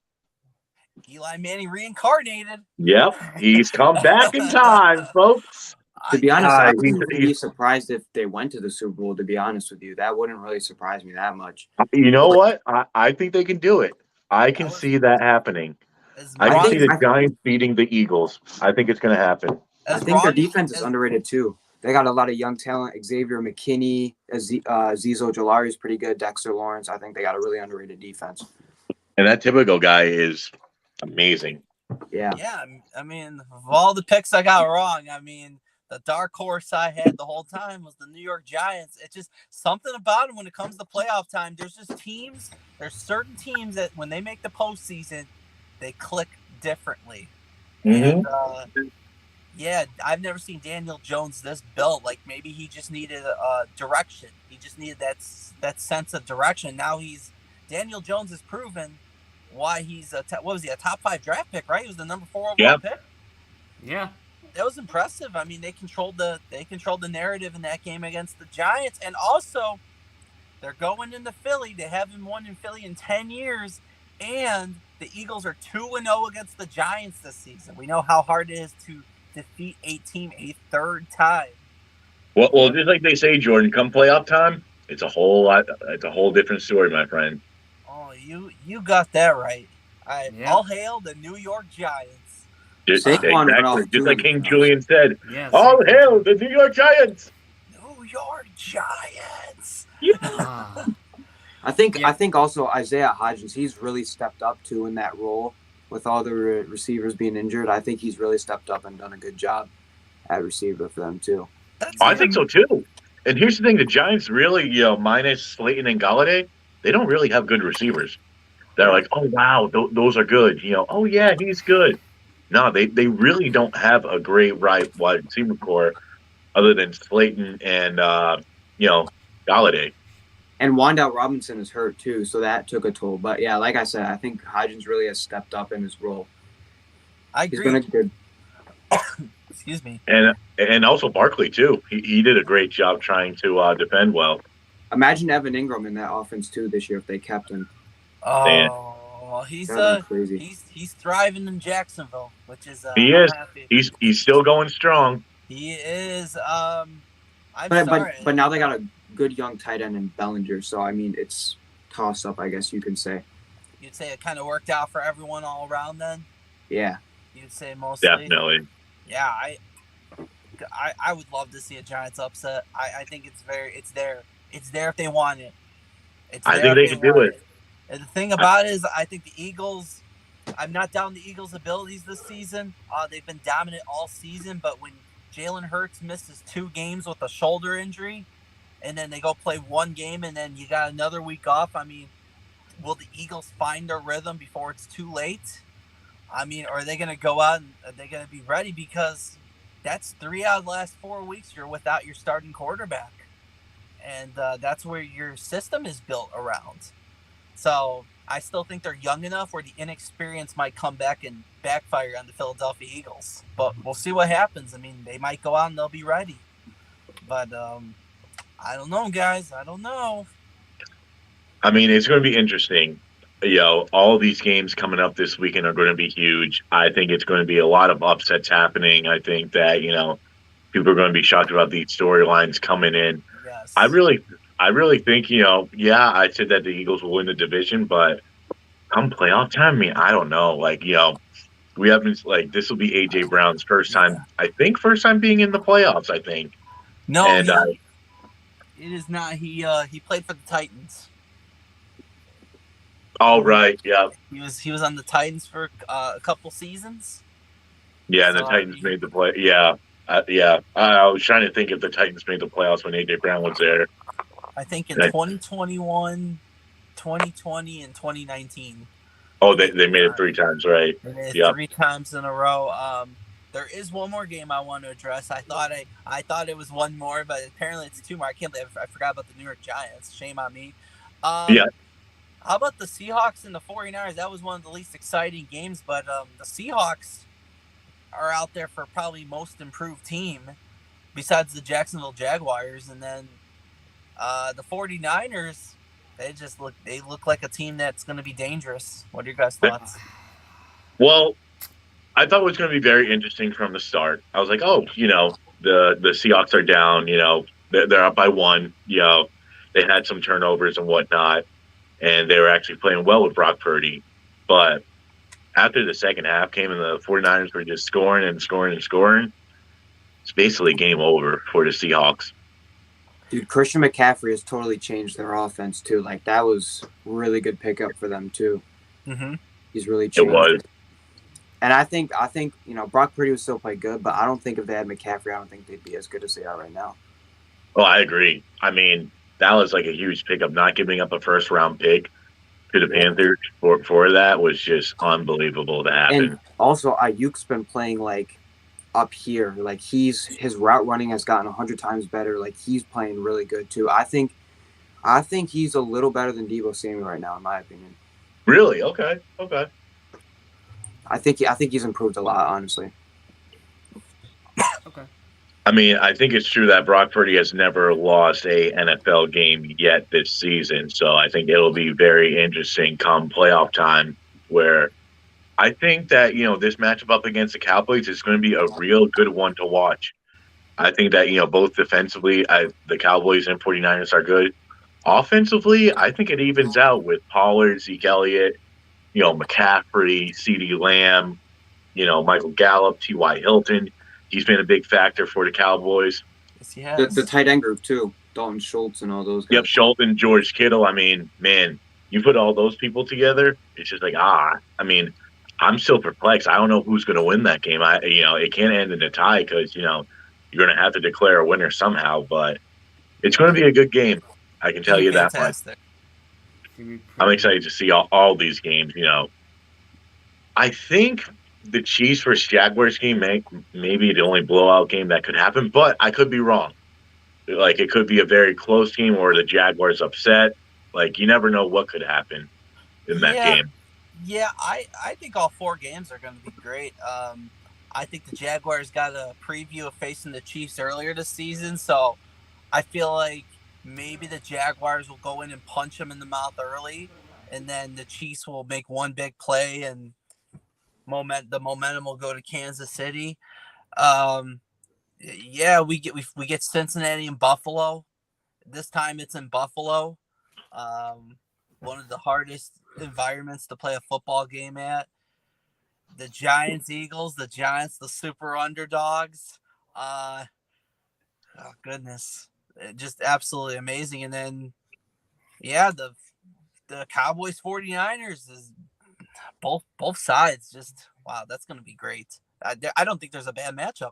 Eli Manning reincarnated. Yep, he's come back in time, folks. To be honest, I wouldn't be surprised if they went to the Super Bowl, to be honest with you. That wouldn't really surprise me that much. You know what? I think they can do it. I can see that happening. I can see the Giants beating the Eagles. I think it's going to happen. I think their defense is underrated, too. They got a lot of young talent. Xavier McKinney, Azeez Ojulari is pretty good. Dexter Lawrence. I think they got a really underrated defense. And that typical guy is amazing. Yeah. Yeah, I mean, of all the picks I got wrong, I mean, the dark horse I had the whole time was the New York Giants. It's just something about them when it comes to playoff time. There's certain teams that when they make the postseason, they click differently. Mm-hmm. And, yeah, I've never seen Daniel Jones this built. Like maybe he just needed direction. He just needed that sense of direction. Now Daniel Jones has proven why he's a top 5 draft pick, right? He was the number 4 overall pick. Yeah. That was impressive. I mean, they controlled the narrative in that game against the Giants, and also they're going into Philly. They haven't won in Philly in 10 years, and the Eagles are 2-0 against the Giants this season. We know how hard it is to defeat a team a third time. Well, just like they say, Jordan, come playoff time, it's a whole different story, my friend. Oh, you got that right. All hail the New York Giants. Exactly. Just like King Julian said. Yes. All hail the New York Giants. New York Giants. Yeah. I think also Isaiah Hodgins, he's really stepped up too in that role with all the receivers being injured. I think he's really stepped up and done a good job at receiver for them too. I think so too. And here's the thing: the Giants really, minus Slayton and Galladay, they don't really have good receivers. They're like, oh wow, those are good. Oh yeah, he's good. No, they really don't have a great wide receiver core other than Slayton and Galladay. And Wan'Dale Robinson is hurt too, so that took a toll. But yeah, like I said, I think Hodgins really has stepped up in his role. I agree. He's been a good. Excuse me. And also Barkley too. He did a great job trying to defend well. Imagine Evan Ingram in that offense too this year if they kept him. Oh. Man. Well, he's thriving in Jacksonville, which is he is. He's still going strong. He is. But now they got a good young tight end in Bellinger, so I mean it's toss up, I guess you can say. You'd say it kind of worked out for everyone all around then. Yeah. You'd say mostly. Definitely. Yeah, I would love to see a Giants upset. I think it's there. It's there if they want it. I think they can do it. And the thing about it is, I think the Eagles, I'm not down the Eagles' abilities this season. They've been dominant all season, but when Jalen Hurts misses 2 games with a shoulder injury, and then they go play 1 game, and then you got another week off, I mean, will the Eagles find their rhythm before it's too late? I mean, are they going to go out and are they going to be ready? Because that's 3 out of the last 4 weeks you're without your starting quarterback. And that's where your system is built around. So I still think they're young enough where the inexperience might come back and backfire on the Philadelphia Eagles. But we'll see what happens. I mean, they might go out and they'll be ready. But I don't know, guys. I don't know. I mean, it's going to be interesting. All these games coming up this weekend are going to be huge. I think it's going to be a lot of upsets happening. I think that, people are going to be shocked about these storylines coming in. Yes. I really think, I said that the Eagles will win the division, but come playoff time, I mean, I don't know. We haven't, this will be A.J. Brown's first time being in the playoffs, I think. No, And, it is not. He played for the Titans. oh, right, yeah. He was on the Titans for a couple seasons. Yeah, and the Titans made the play. Yeah, I was trying to think if the Titans made the playoffs when A.J. Brown was there. I think in 2021, 2020, and 2019. Oh, they made it 3 times, right? They made it Yep. 3 times in a row. There is one more game I want to address. I thought it was one more, but apparently it's 2 more. I can't believe I forgot about the New York Giants. Shame on me. Yeah. How about the Seahawks and the 49ers? That was one of the least exciting games, but the Seahawks are out there for probably most improved team besides the Jacksonville Jaguars. And then the 49ers, they look like a team that's going to be dangerous. What are your guys' thoughts? Well, I thought it was going to be very interesting from the start. I was like, the Seahawks are down, they're up by 1, they had some turnovers and whatnot, and they were actually playing well with Brock Purdy. But after the second half came and the 49ers were just scoring and scoring and scoring, it's basically game over for the Seahawks. Dude, Christian McCaffrey has totally changed their offense too. That was really good pickup for them too. Mm-hmm. He's really It changed. was. And I think Brock Purdy would still play good, but I don't think if they had McCaffrey, I don't think they'd be as good as they are right now. Oh, I agree. I mean, that was a huge pickup. Not giving up a first-round pick to the Panthers for that was just unbelievable to happen. And also, Ayuk's been playing up here. His route running has gotten 100 times better. He's playing really good too. I think he's a little better than Deebo Samuel right now, in my opinion. Really? Okay. I think he's improved a lot, honestly. Okay. I mean, I think it's true that Brock Purdy has never lost a NFL game yet this season. So I think it'll be very interesting come playoff time, where I think that, this matchup up against the Cowboys is going to be a real good one to watch. I think that, both defensively, the Cowboys and 49ers are good. Offensively, I think it evens out with Pollard, Zeke Elliott, McCaffrey, CeeDee Lamb, Michael Gallup, T.Y. Hilton. He's been a big factor for the Cowboys. Yes, he has. The tight end group too, Dalton Schultz and all those guys. Yep, Schultz and George Kittle. I mean, man, you put all those people together, it's just I mean, I'm still perplexed. I don't know who's going to win that game. It can't end in a tie because, you're going to have to declare a winner somehow, but it's going to be a good game. I can tell you that much. I'm excited to see all these games, I think the Chiefs versus Jaguars game may be the only blowout game that could happen, but I could be wrong. It could be a very close game or the Jaguars upset. You never know what could happen in that game. Yeah, I think all 4 games are going to be great. I think the Jaguars got a preview of facing the Chiefs earlier this season, so I feel like maybe the Jaguars will go in and punch them in the mouth early, and then the Chiefs will make one big play and the momentum will go to Kansas City. We get Cincinnati and Buffalo. This time it's in Buffalo. One of the hardest environments to play a football game at. The Giants, Eagles, the super underdogs. Oh goodness. Just absolutely amazing. And then the Cowboys 49ers is both sides. Just wow, that's going to be great. I don't think there's a bad matchup.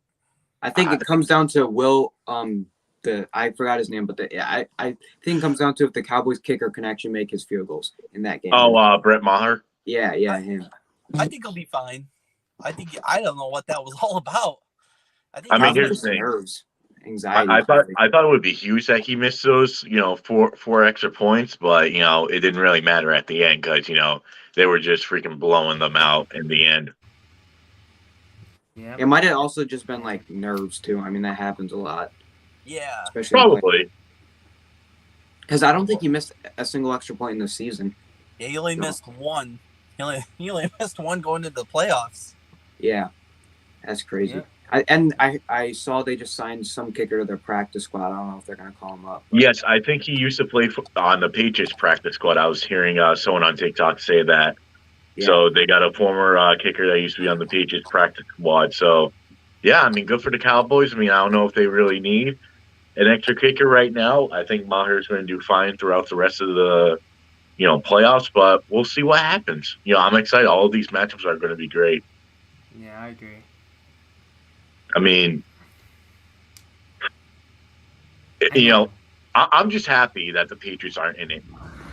I think it comes down to I forgot his name, but I think it comes down to if the Cowboys kicker can actually make his field goals in that game. Oh, Brett Maher. Yeah, him. I think he'll be fine. I don't know what that was all about. Here's the thing. Nerves. anxiety. I thought it would be huge that he missed those, four extra points, but it didn't really matter at the end because they were just freaking blowing them out in the end. Yeah. It might have also just been like nerves too. I mean, that happens a lot. Yeah. Especially Probably. because I don't think he missed a single extra point in the season. Yeah, he only missed one. He only missed one going into the playoffs. Yeah, that's crazy. Yeah. I saw they just signed some kicker to their practice squad. I don't know if they're gonna call him up. Yes, I think he used to play on the Patriots practice squad. I was hearing someone on TikTok say that. Yeah. So they got a former kicker that used to be on the Patriots practice squad. So, yeah, I mean, good for the Cowboys. I mean, I don't know if they really need an extra kicker right now. I think Maher's going to do fine throughout the rest of the, playoffs, but we'll see what happens. I'm excited. All of these matchups are going to be great. Yeah, I agree. I mean, I'm just happy that the Patriots aren't in it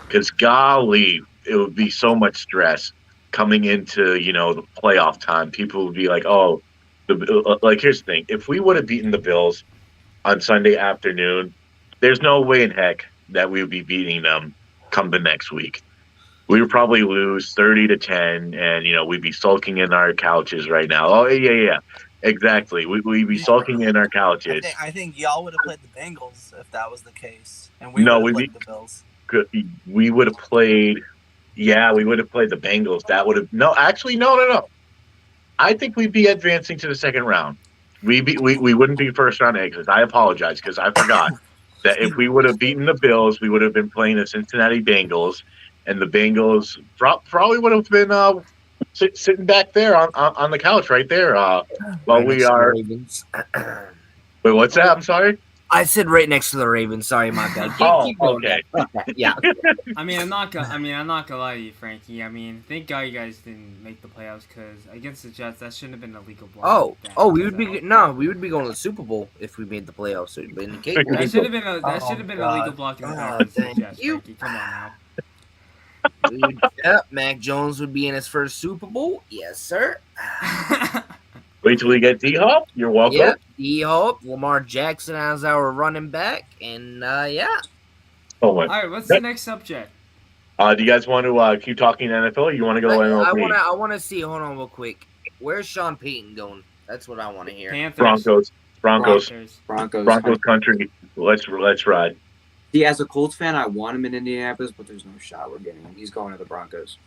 because, golly, it would be so much stress coming into, the playoff time. People would be like, oh, here's the thing. If we would have beaten the Bills on Sunday afternoon, there's no way in heck that we would be beating them come the next week. We would probably lose 30-10, and, we'd be sulking in our couches right now. Oh, yeah. Exactly. We'd be sulking in our couches. I think y'all would have played the Bengals if that was the case. And we would have played the Bills. We would have played – yeah, we would have played the Bengals. That would have – no. I think we'd be advancing to the second round. We wouldn't be first-round exits. I apologize because I forgot that if we would have beaten the Bills, we would have been playing the Cincinnati Bengals, and the Bengals probably would have been sitting back there on the couch right there while we are. Wait, what's that? I'm sorry. I said right next to the Ravens. Sorry, my bad. Keep going. Okay. Yeah. I mean, I'm not gonna lie to you, Frankie. I mean, thank God you guys didn't make the playoffs because against the Jets, that shouldn't have been a legal block. We would be going to the Super Bowl if we made the playoffs. So that should have been a legal block in the against the Jets, Frankie. Come on now. Mac Jones would be in his first Super Bowl. Yes, sir. Wait till we get D-Hop. You're welcome. Yep, D-Hop, Lamar Jackson as our running back, and yeah. Oh my. All right, what's the next subject? Do you guys want to keep talking NFL? Or you want to go MLB? I want to see. Hold on, real quick. Where's Sean Payton going? That's what I want to hear. Panthers. Broncos country. Let's ride. See, as a Colts fan, I want him in Indianapolis, but there's no shot we're getting him. He's going to the Broncos.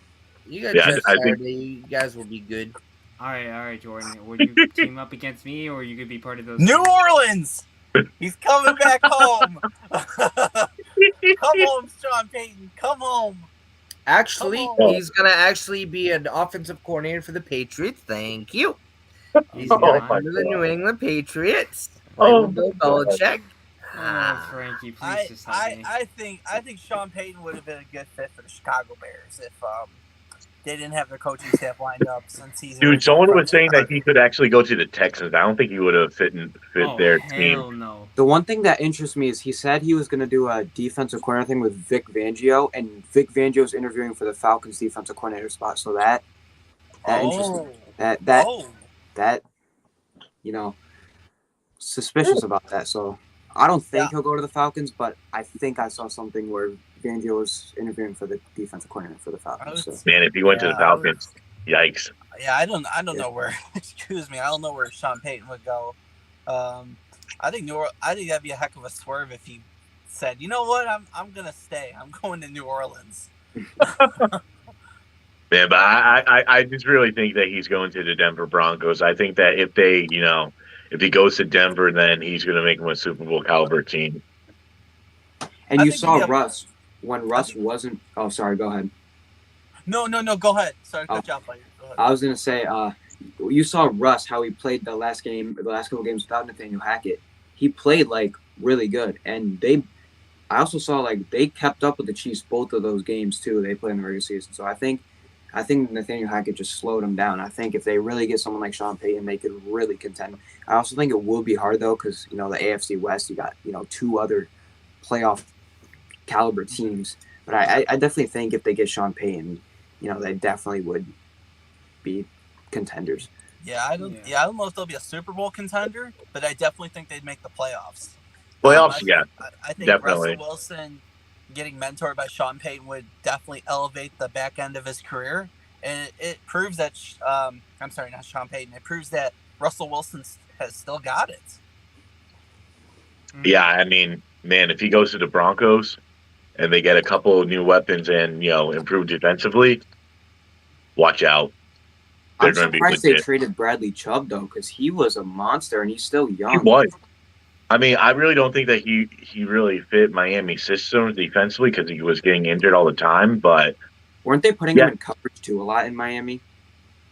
You guys, you guys will be good. All right, Jordan. Would you team up against me, or you could be part of those? New Orleans. He's coming back home. Come home, Sean Payton. Come home. Actually, he's gonna actually be an offensive coordinator for the Patriots. Thank you. He's going to the New England Patriots. Bill Belichick. Oh, Frankie, please just help me. I think Sean Payton would have been a good fit for the Chicago Bears if they didn't have their coaching staff lined up since he's. Dude, someone was saying that he could actually go to the Texans. I don't think he would have fit their team. No. The one thing that interests me is he said he was going to do a defensive coordinator thing with Vic Fangio, and Vic Fangio's interviewing for the Falcons defensive coordinator spot. So that suspicious about that. So I don't think he'll go to the Falcons, but I think I saw something where Fangio was interviewing for the defensive coordinator for the Falcons. Man, if he went to the Falcons, yikes. Yeah, I don't know where. Excuse me, I don't know where Sean Payton would go. I think that'd be a heck of a swerve if he said, "You know what? I'm gonna stay. I'm going to New Orleans." Man, but I just really think that he's going to the Denver Broncos. I think that if he goes to Denver, then he's going to make him a Super Bowl caliber team. And you saw Russ when Russ wasn't. Oh, sorry. Go ahead. No. Go ahead. Sorry to cut you off. Go ahead. I was going to say, you saw Russ how he played the last couple games without Nathaniel Hackett. He played really good, and I also saw they kept up with the Chiefs both of those games too. They played in the regular season, so I think Nathaniel Hackett just slowed him down. I think if they really get someone like Sean Payton, they could really contend. I also think it will be hard though, because the AFC West, you got two other playoff caliber teams. But I definitely think if they get Sean Payton, they definitely would be contenders. Yeah, I don't know if they'll be a Super Bowl contender, but I definitely think they'd make the playoffs. Playoffs, yeah, I think definitely. Russell Wilson getting mentored by Sean Payton would definitely elevate the back end of his career, and it proves that. I'm sorry, not Sean Payton. It proves that Russell Wilson has still got it. Yeah, I mean, man, if he goes to the Broncos and they get a couple of new weapons and improve defensively, watch out. They're I'm going to be surprised they legit. traded Bradley Chubb though, because he was a monster and he's still young. He was. I mean, I really don't think that he really fit Miami's system defensively because he was getting injured all the time. But weren't they putting him in coverage too a lot in Miami?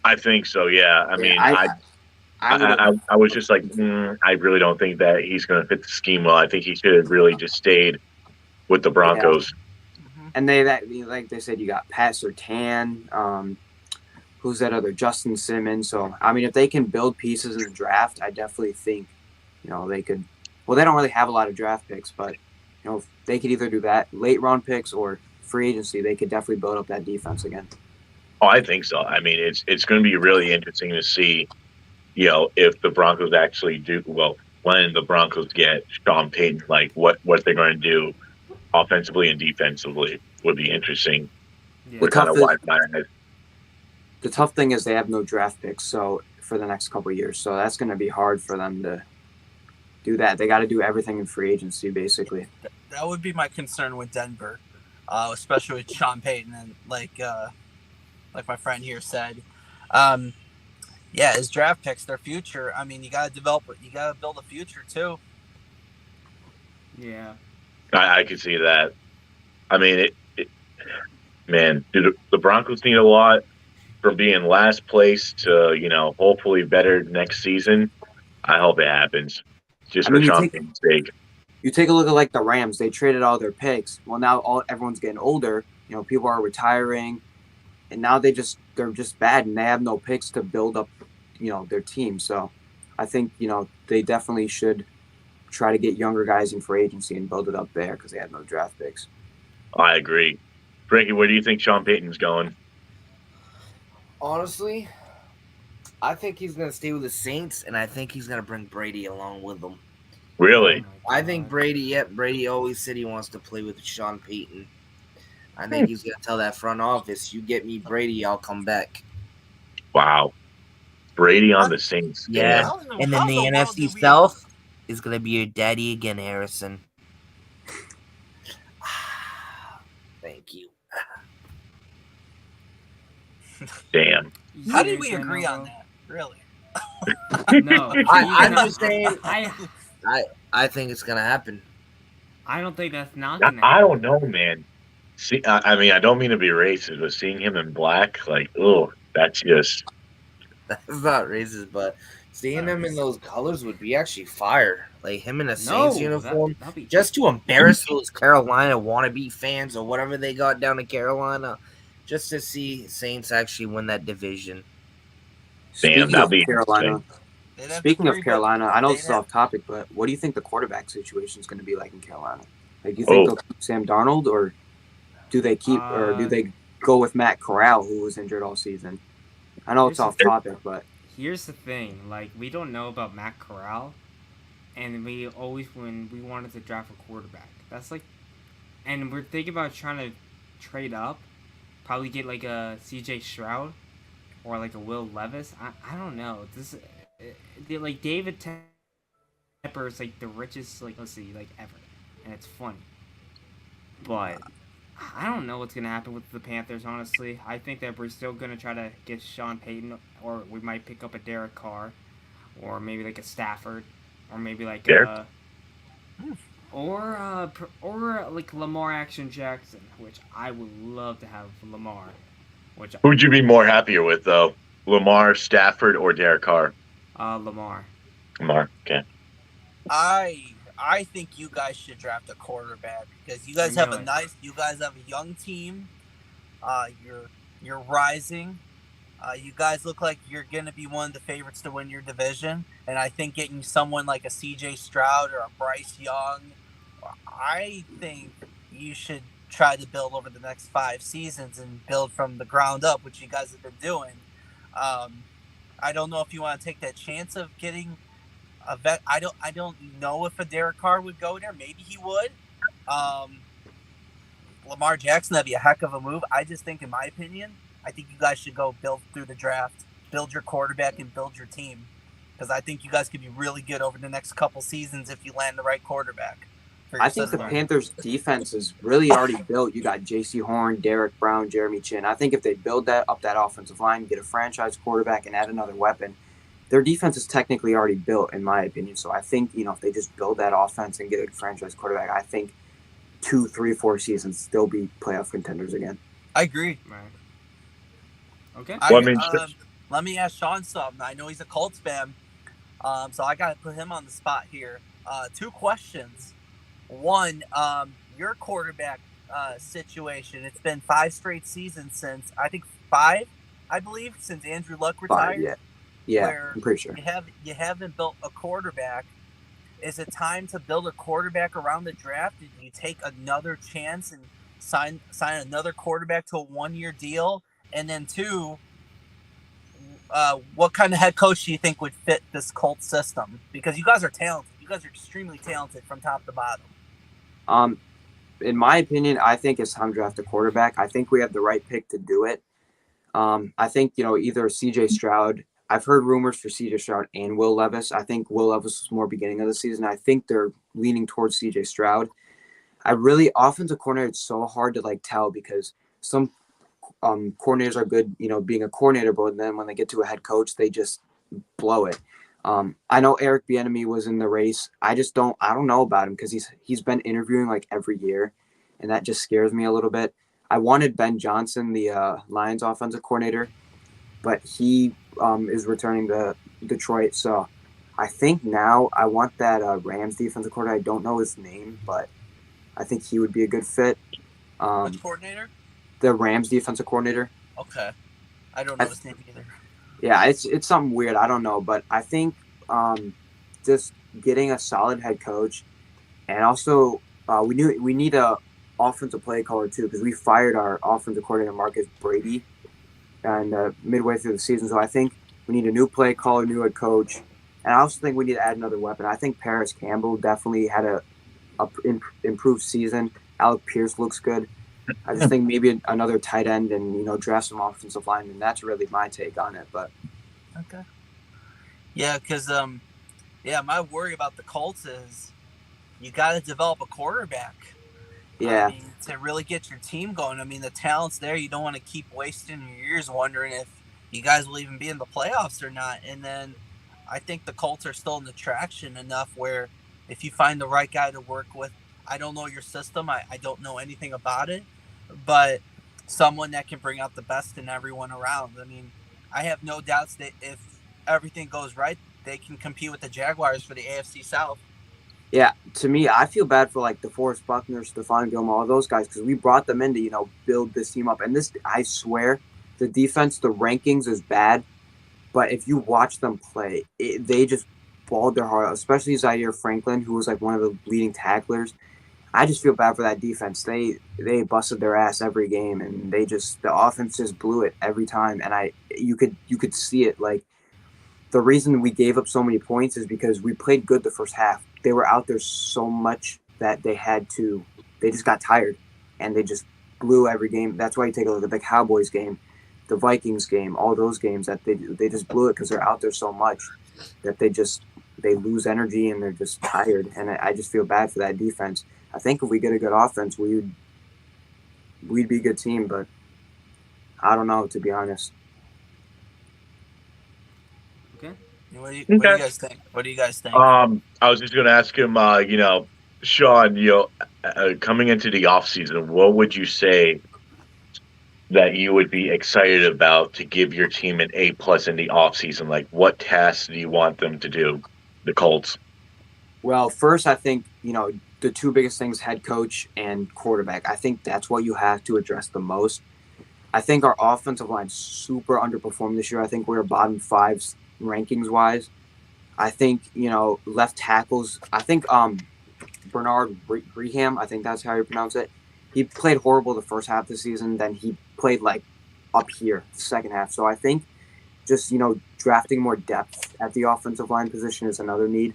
I think so. Yeah. I mean, I was just like, I really don't think that he's going to fit the scheme well. I think he should have really just stayed with the Broncos. Yeah. And like they said, you got Pat Surtain. Who's that other? Justin Simmons. So, I mean, if they can build pieces in the draft, I definitely think, they could. Well, they don't really have a lot of draft picks, but, if they could either do that, late round picks or free agency, they could definitely build up that defense again. Oh, I think so. I mean, it's going to be really interesting to see, if the Broncos actually do well when the Broncos get Sean Payton, like what they're going to do offensively and defensively would be interesting. Yeah. We're kind of wide-minded. The tough thing is they have no draft picks, so for the next couple of years, so that's going to be hard for them to do that. They got to do everything in free agency, basically. That would be my concern with Denver, especially with Sean Payton and like my friend here said. His draft picks, their future. I mean, you got to build a future too. Yeah, I could see that. I mean, man, the Broncos need a lot from being last place to hopefully better next season. I hope it happens. Just for Sean Payton's sake. You take a look at like the Rams. They traded all their picks. Well, now everyone's getting older. People are retiring, and now they're just bad, and they have no picks to build up, their team. So, I think they definitely should try to get younger guys in free agency and build it up there because they have no draft picks. I agree. Frankie, where do you think Sean Payton's going? Honestly, I think he's going to stay with the Saints, and I think he's going to bring Brady along with him. Really? I think Brady always said he wants to play with Sean Payton. I think he's going to tell that front office, you get me Brady, I'll come back. Wow. Brady on the Saints. Yeah. And then the NFC South is going to be your daddy again, Harrison. Thank you. Damn. How did we agree on that? Really? No. I'm just saying. I think it's gonna happen. I don't think that's not gonna happen. I don't know, man. See, I mean, I don't mean to be racist, but seeing him in black, like, that's just. That's not racist, but seeing him in those colors would be actually fire. Like him in a Saints uniform, just to embarrass those Carolina wannabe fans or whatever they got down in Carolina, just to see Saints actually win that division. Damn, that'd be Carolina. Speaking of Carolina, I know it's off topic, but what do you think the quarterback situation is going to be like in Carolina? Like, do you think they'll keep Sam Darnold, or do they go with Matt Corral, who was injured all season? I know it's off topic, but here's the thing: like, we don't know about Matt Corral, and we always, when we wanted to draft a quarterback, that's like, and we're thinking about trying to trade up, probably get like a C.J. Stroud or like a Will Levis. I don't know. Like David Tepper is like the richest ever, and it's funny. But I don't know what's gonna happen with the Panthers. Honestly, I think that we're still gonna try to get Sean Payton, or we might pick up a Derek Carr, or maybe like a Stafford, or maybe like or like Lamar Action Jackson, which I would love to have Lamar. Who'd you be more happier with though, Lamar, Stafford, or Derek Carr? Lamar. Lamar, okay. I think you guys should draft a quarterback because you guys have a young team. You're rising. You guys look like you're gonna be one of the favorites to win your division, and I think getting someone like a C.J. Stroud or a Bryce Young, I think you should try to build over the next 5 seasons and build from the ground up, which you guys have been doing. I don't know if you want to take that chance of getting a vet. I don't know if a Derek Carr would go there. Maybe he would. Lamar Jackson, that'd be a heck of a move. I just think, in my opinion, I think you guys should go build through the draft, build your quarterback, and build your team. Because I think you guys could be really good over the next couple seasons if you land the right quarterback. I think the Panthers' defense is really already built. You got J.C. Horn, Derek Brown, Jeremy Chin. I think if they build that offensive line, get a franchise quarterback, and add another weapon, their defense is technically already built, in my opinion. So I think, if they just build that offense and get a franchise quarterback, I think 2, 3, 4 seasons still be playoff contenders again. I agree. Right. Okay. Let me ask Sean something. I know he's a Colts fan, so I got to put him on the spot here. 2 questions. One, your quarterback situation. It's been 5 straight seasons since, I think 5, I believe, since Andrew Luck retired. 5, yeah, I'm pretty sure. You haven't built a quarterback. Is it time to build a quarterback around the draft? Did you take another chance and sign another quarterback to a 1-year deal? And then 2, what kind of head coach do you think would fit this Colts system? Because you guys are talented. You guys are extremely talented from top to bottom. In my opinion, I think it's time to draft a quarterback. I think we have the right pick to do it. I think, either C.J. Stroud. I've heard rumors for C.J. Stroud and Will Levis. I think Will Levis was more beginning of the season. I think they're leaning towards C.J. Stroud. Offensive coordinator, it's so hard to tell because some coordinators are good, being a coordinator, but then when they get to a head coach, they just blow it. I know Eric Bieniemy was in the race. I don't know about him because he's been interviewing every year, and that just scares me a little bit. I wanted Ben Johnson, the Lions offensive coordinator, but he is returning to Detroit. So I think now I want that Rams defensive coordinator. I don't know his name, but I think he would be a good fit. Which coordinator? The Rams defensive coordinator. Okay. I don't know his name either. Yeah, it's something weird. I don't know, but I think just getting a solid head coach, and also we need a offensive play caller too, because we fired our offensive coordinator Marcus Brady, and midway through the season. So I think we need a new play caller, new head coach, and I also think we need to add another weapon. I think Paris Campbell definitely had a improved season. Alec Pierce looks good. I just think maybe another tight end and, draft some offensive linemen. That's really my take on it. But okay. Yeah, because, my worry about the Colts is you got to develop a quarterback. Yeah. To really get your team going. The talent's there. You don't want to keep wasting your years wondering if you guys will even be in the playoffs or not. And then I think the Colts are still in the traction enough where if you find the right guy to work with, I don't know your system. I don't know anything about it. But someone that can bring out the best in everyone around. I have no doubts that if everything goes right, they can compete with the Jaguars for the AFC South. Yeah, to me, I feel bad for DeForest Buckner, Stephon Gilmore, all those guys, because we brought them in to, build this team up. And this, I swear, the defense, the rankings is bad. But if you watch them play, they just balled their heart out, especially Zaire Franklin, who was one of the leading tacklers. I just feel bad for that defense. They busted their ass every game, and the offense just blew it every time. And you could see it. The reason we gave up so many points is because we played good the first half. They were out there so much that they just got tired, and they just blew every game. That's why you take a look at the Cowboys game, the Vikings game, all those games that they just blew it because they're out there so much that they lose energy and they're just tired. And I just feel bad for that defense. I think if we get a good offense, we'd be a good team, but I don't know, to be honest. Okay. What do you guys think? What do you guys think? I was just going to ask him, Sean, coming into the offseason, what would you say that you would be excited about to give your team an A+ in the offseason? What tasks do you want them to do, the Colts? Well, first, I think, the 2 biggest things, head coach and quarterback. I think that's what you have to address the most. I think our offensive line super underperformed this year. I think we were bottom 5 rankings-wise. I think, left tackles. I think Bernard Reham, I think that's how you pronounce it. He played horrible the first half of the season. Then he played up here the second half. So I think just, drafting more depth at the offensive line position is another need.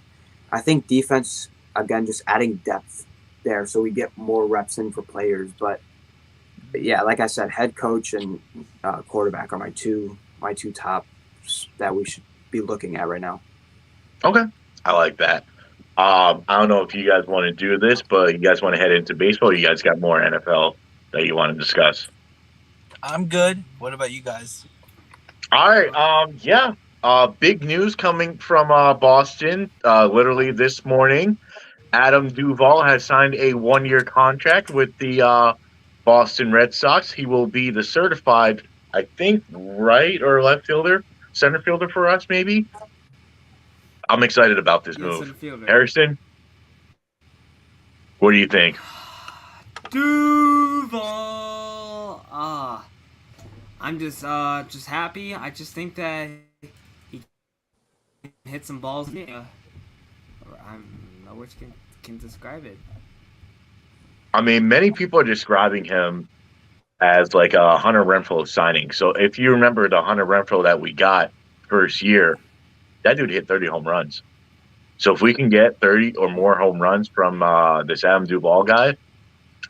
I think defense, again, just adding depth there so we get more reps in for players. But yeah, like I said, head coach and quarterback are my two top that we should be looking at right now. Okay, I like that. I don't know if you guys want to do this, but you guys want to head into baseball? Or you guys got more NFL that you want to discuss? I'm good. What about you guys? All right. Yeah. Big news coming from Boston. Literally this morning, Adam Duvall has signed a 1-year contract with the Boston Red Sox. He will be the certified, I think, right or left fielder, center fielder for us, maybe. I'm excited about this move. Harrison, what do you think? Duvall. I'm just happy. I just think that he can hit some balls. No words can describe it. I mean, many people are describing him as like a Hunter Renfroe signing. So if you remember the Hunter Renfroe that we got first year, that dude hit 30 home runs. So if we can get 30 or more home runs from this Adam Duvall guy,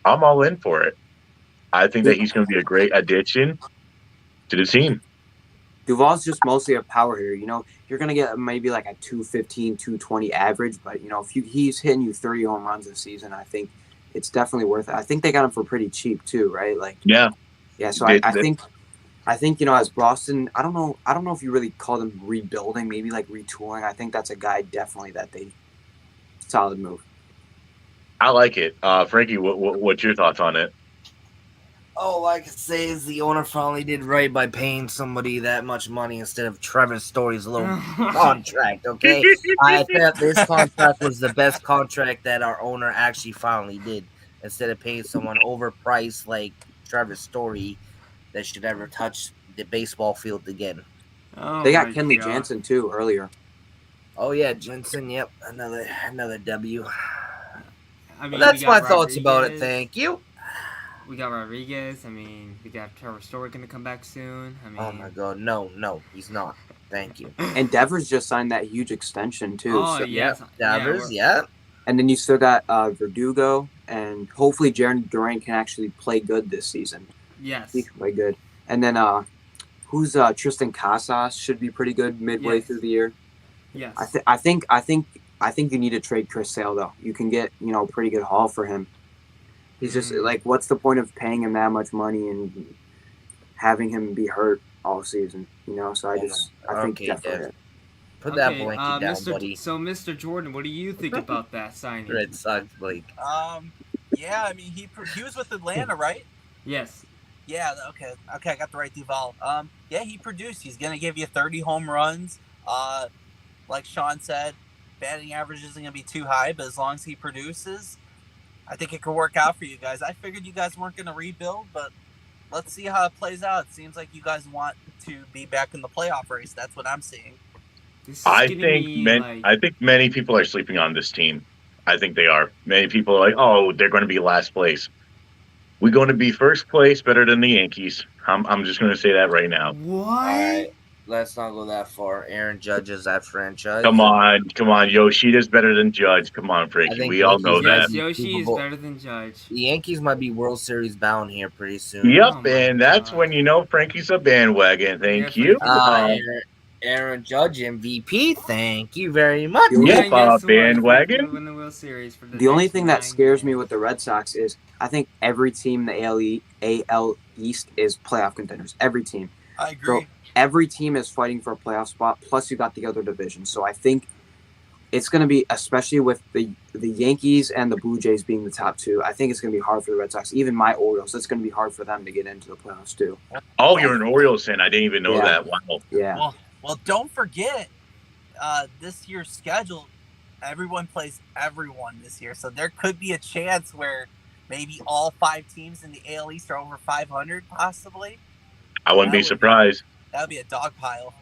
I'm all in for it. I think that he's going to be a great addition to the team. Duvall's just mostly a power hitter. You're going to get maybe like a 215, 220 average, but if he's hitting you 30 home runs this season, I think it's definitely worth it. I think they got him for pretty cheap too, right? Yeah. So I think as Boston, I don't know if you really call them rebuilding, maybe like retooling. I think that's a guy definitely that they solid move. I like it. Frankie, what's your thoughts on it? All I can say is the owner finally did right by paying somebody that much money instead of Trevor Story's little contract, okay? I thought this contract was the best contract that our owner actually finally did, instead of paying someone overpriced like Trevor Story that should ever touch the baseball field again. They got Kenley Jansen too earlier. Oh yeah, Jansen, yep. Another W. I mean, that's my thoughts about it, thank you. We got Rodriguez. I mean, we got Trevor Story going to come back soon. I mean, oh my God, no, he's not. Thank you. And Devers just signed that huge extension too. Oh yes, Devers, yeah. And then you still got Verdugo, and hopefully Jaron Durant can actually play good this season. Yes, he can play good. And then who's Tristan Casas should be pretty good midway through the year. Yes, I think you need to trade Chris Sale though. You can get a pretty good haul for him. He's just what's the point of paying him that much money and having him be hurt all season? So I think definitely. Put that blanket down, buddy. So, Mr. Jordan, what do you think about that signing? Red Sox Blake. Yeah, I mean he was with Atlanta, right? Yes. Yeah. Okay. I got the right Duvall. Yeah, he produced. He's gonna give you 30 home runs. Like Sean said, batting average isn't gonna be too high, but as long as he produces, I think it could work out for you guys. I figured you guys weren't going to rebuild, but let's see how it plays out. It seems like you guys want to be back in the playoff race. That's what I'm seeing. I think many people are sleeping on this team. I think they are. Many people are like, oh, they're going to be last place. We're going to be first place, better than the Yankees. I'm just going to say that right now. What? All right. Let's not go that far. Aaron Judge is that franchise. Come on. Yoshida's better than Judge. Come on, Frankie. We all know that. Yoshi is better than Judge. The Yankees might be World Series bound here pretty soon. Yep, and that's when Frankie's a bandwagon. Thank you. Aaron Judge MVP. Thank you very much. Yep, bandwagon. Win the World Series for the only thing that scares me with the Red Sox is I think every team in the AL East is playoff contenders. Every team. I agree. So, every team is fighting for a playoff spot, plus you got the other division. So I think it's going to be, especially with the Yankees and the Blue Jays being the top two, I think it's going to be hard for the Red Sox. Even my Orioles, it's going to be hard for them to get into the playoffs too. Oh, you're an Orioles fan. I didn't even know that. Wow. Yeah. Well, don't forget this year's schedule, everyone plays everyone this year. So there could be a chance where maybe all 5 teams in the AL East are over 500 possibly. I wouldn't be surprised. That would be a dog pile.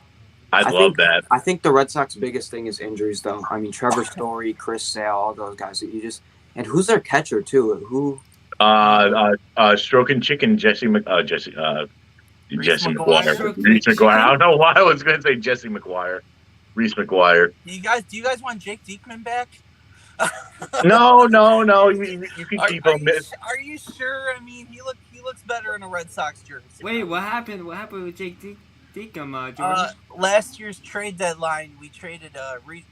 I love that. I think the Red Sox biggest thing is injuries, though. I mean, Trevor Story, Chris Sale, all those guys. And who's their catcher too? Who? Stroking Chicken, Jesse. Jesse McGuire. McGuire. Reese McGuire. I don't know why I was going to say Jesse McGuire. Reese McGuire. Do you guys want Jake Diekman back? No. You can keep him. Are you sure? I mean, he looks better in a Red Sox jersey. Wait, what happened? What happened with Jake Diekman, Jordan? Last year's trade deadline, we traded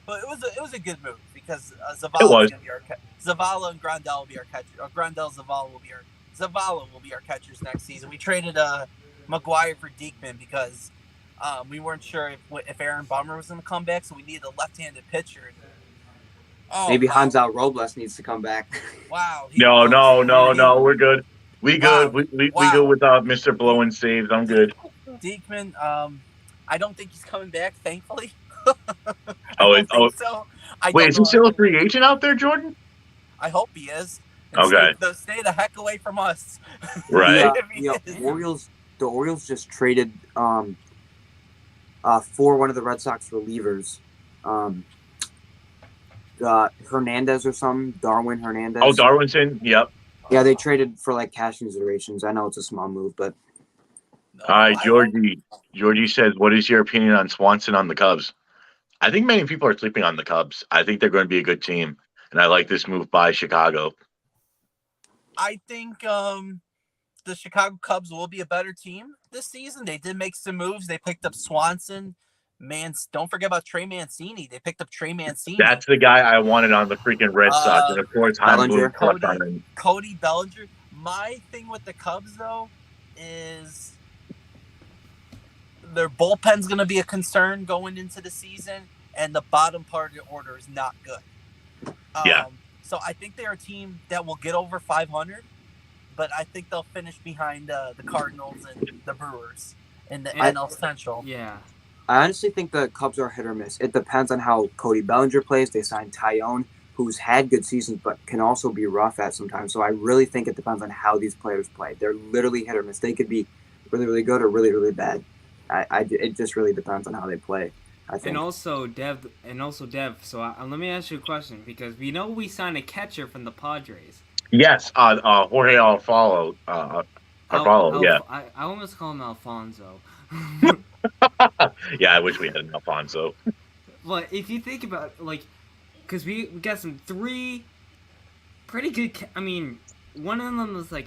but it was a good move because Zavala and Grandal will be our catcher. Zavala will be our catchers next season. We traded McGuire for Diekman because we weren't sure if Aaron Bummer was going to come back, so we needed a left-handed pitcher. Maybe Hansel Robles needs to come back. Wow. No. We're good. We good. We good without Mr. Blowing saves. I'm good. Diekman, I don't think he's coming back, thankfully. So. Wait, is he still a free agent out there, Jordan? I hope he is. Okay. Stay the heck away from us. Right. The Orioles just traded for one of the Red Sox relievers. Hernandez or something. Darwin Hernandez. Oh, Darwinson. Yep. Yeah, they traded for like cash considerations. I know it's a small move, but. All right, Georgie. Georgie says, "What is your opinion on Swanson on the Cubs?" I think many people are sleeping on the Cubs. I think they're going to be a good team, and I like this move by Chicago. I think the Chicago Cubs will be a better team this season. They did make some moves. They picked up Swanson. Don't forget about Trey Mancini. They picked up Trey Mancini. That's the guy I wanted on the freaking Red Sox, and of course, Cody Bellinger. My thing with the Cubs, though, is their bullpen's going to be a concern going into the season, and the bottom part of the order is not good. So I think they're a team that will get over 500, but I think they'll finish behind the Cardinals and the Brewers in the NL Central. Yeah. I honestly think the Cubs are hit or miss. It depends on how Cody Bellinger plays. They signed Tyone, who's had good seasons but can also be rough at sometimes. So I really think it depends on how these players play. They're literally hit or miss. They could be really, really good or really, really bad. It just really depends on how they play, I think. And also Dev. So let me ask you a question, because we know we signed a catcher from the Padres. Yes, Jorge Alfaro. Yeah. I almost call him Alfonso. Yeah, I wish we had an Alfonso. But if you think about because we got some 3 pretty good. One of them was I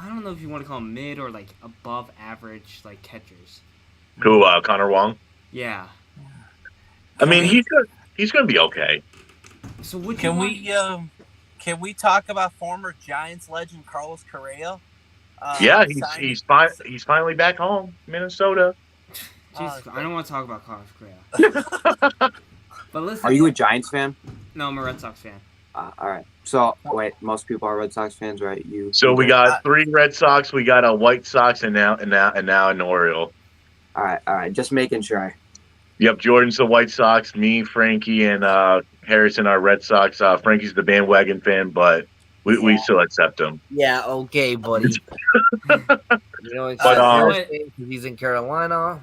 don't know if you want to call them mid or above average catchers. Who? Connor Wong. Yeah. He's gonna be okay. So can we talk about former Giants legend Carlos Correa? He's finally back home, Minnesota. Jeez, I don't want to talk about Carlos Correa. But listen, are you a Giants fan? No, I'm a Red Sox fan. All right. So wait, most people are Red Sox fans, right? We got 3 Red Sox, we got a White Sox, and now an Oriole. All right. Just making sure. Yep, Jordan's the White Sox. Me, Frankie, and Harrison are Red Sox. Frankie's the bandwagon fan, but we still accept him. Yeah, okay, buddy. But he's in Carolina.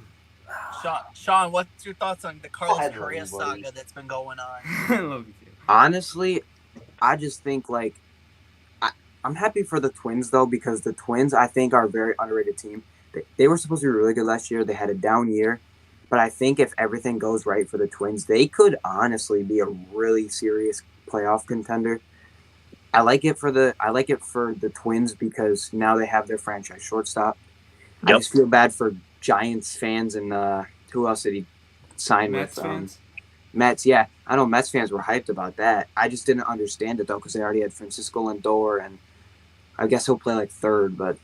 Sean, what's your thoughts on the Carlos Correa saga that's been going on? I love you too. Honestly, I just think I'm happy for the Twins though, because the Twins I think are a very underrated team. They were supposed to be really good last year. They had a down year, but I think if everything goes right for the Twins, they could honestly be a really serious playoff contender. I like it for the Twins because now they have their franchise shortstop. Yep. I just feel bad for Giants fans and who else did he sign Mets with? Fans? Mets, yeah. I know Mets fans were hyped about that. I just didn't understand it though because they already had Francisco Lindor, and I guess he'll play third, but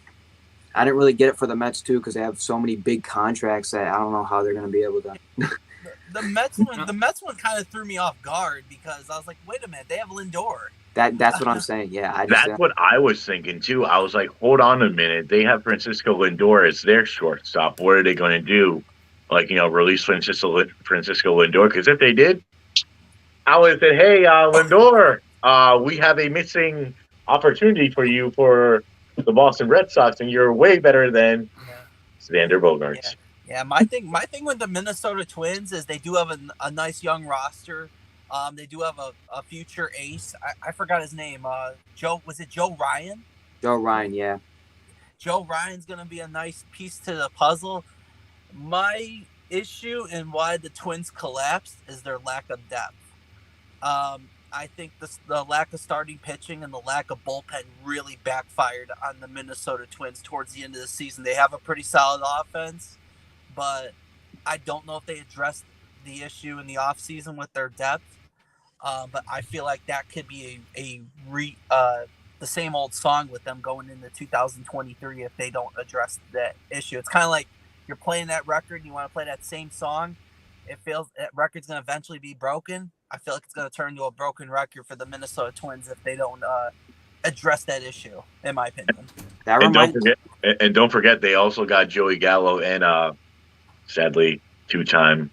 I didn't really get it for the Mets too because they have so many big contracts that I don't know how they're going to be able to. The Mets one kind of threw me off guard because I was like, wait a minute, they have Lindor. That's what I'm saying. Yeah, that's what I was thinking too. I was like, hold on a minute. They have Francisco Lindor as their shortstop. What are they going to do? Release Francisco Lindor? Because if they did, I would have said, hey, Lindor, we have a missing opportunity for you for the Boston Red Sox, and you're way better than Xander Bogaerts. Yeah, my thing with the Minnesota Twins is they do have a nice young roster. They do have a future ace. I forgot his name. Was it Joe Ryan? Joe Ryan, yeah. Joe Ryan's going to be a nice piece to the puzzle. My issue and why the Twins collapsed is their lack of depth. I think the lack of starting pitching and the lack of bullpen really backfired on the Minnesota Twins towards the end of the season. They have a pretty solid offense, but I don't know if they addressed the issue in the offseason with their depth. But I feel like that could be the same old song with them going into 2023 if they don't address that issue. It's kind of like you're playing that record and you want to play that same song. It feels that record's going to eventually be broken. I feel like it's going to turn into a broken record for the Minnesota Twins if they don't address that issue, in my opinion. Don't forget, they also got Joey Gallo and sadly, 2-time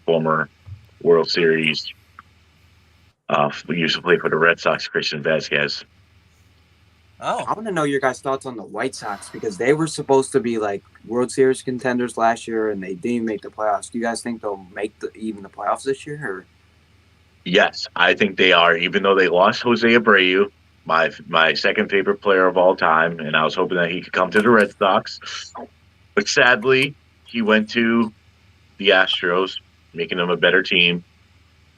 former World Series. We used to play for the Red Sox, Christian Vasquez. Oh, I want to know your guys' thoughts on the White Sox because they were supposed to be like World Series contenders last year and they didn't make the playoffs. Do you guys think they'll make even the playoffs this year? Or? Yes, I think they are. Even though they lost Jose Abreu, my second favorite player of all time, and I was hoping that he could come to the Red Sox, but sadly he went to the Astros, making them a better team.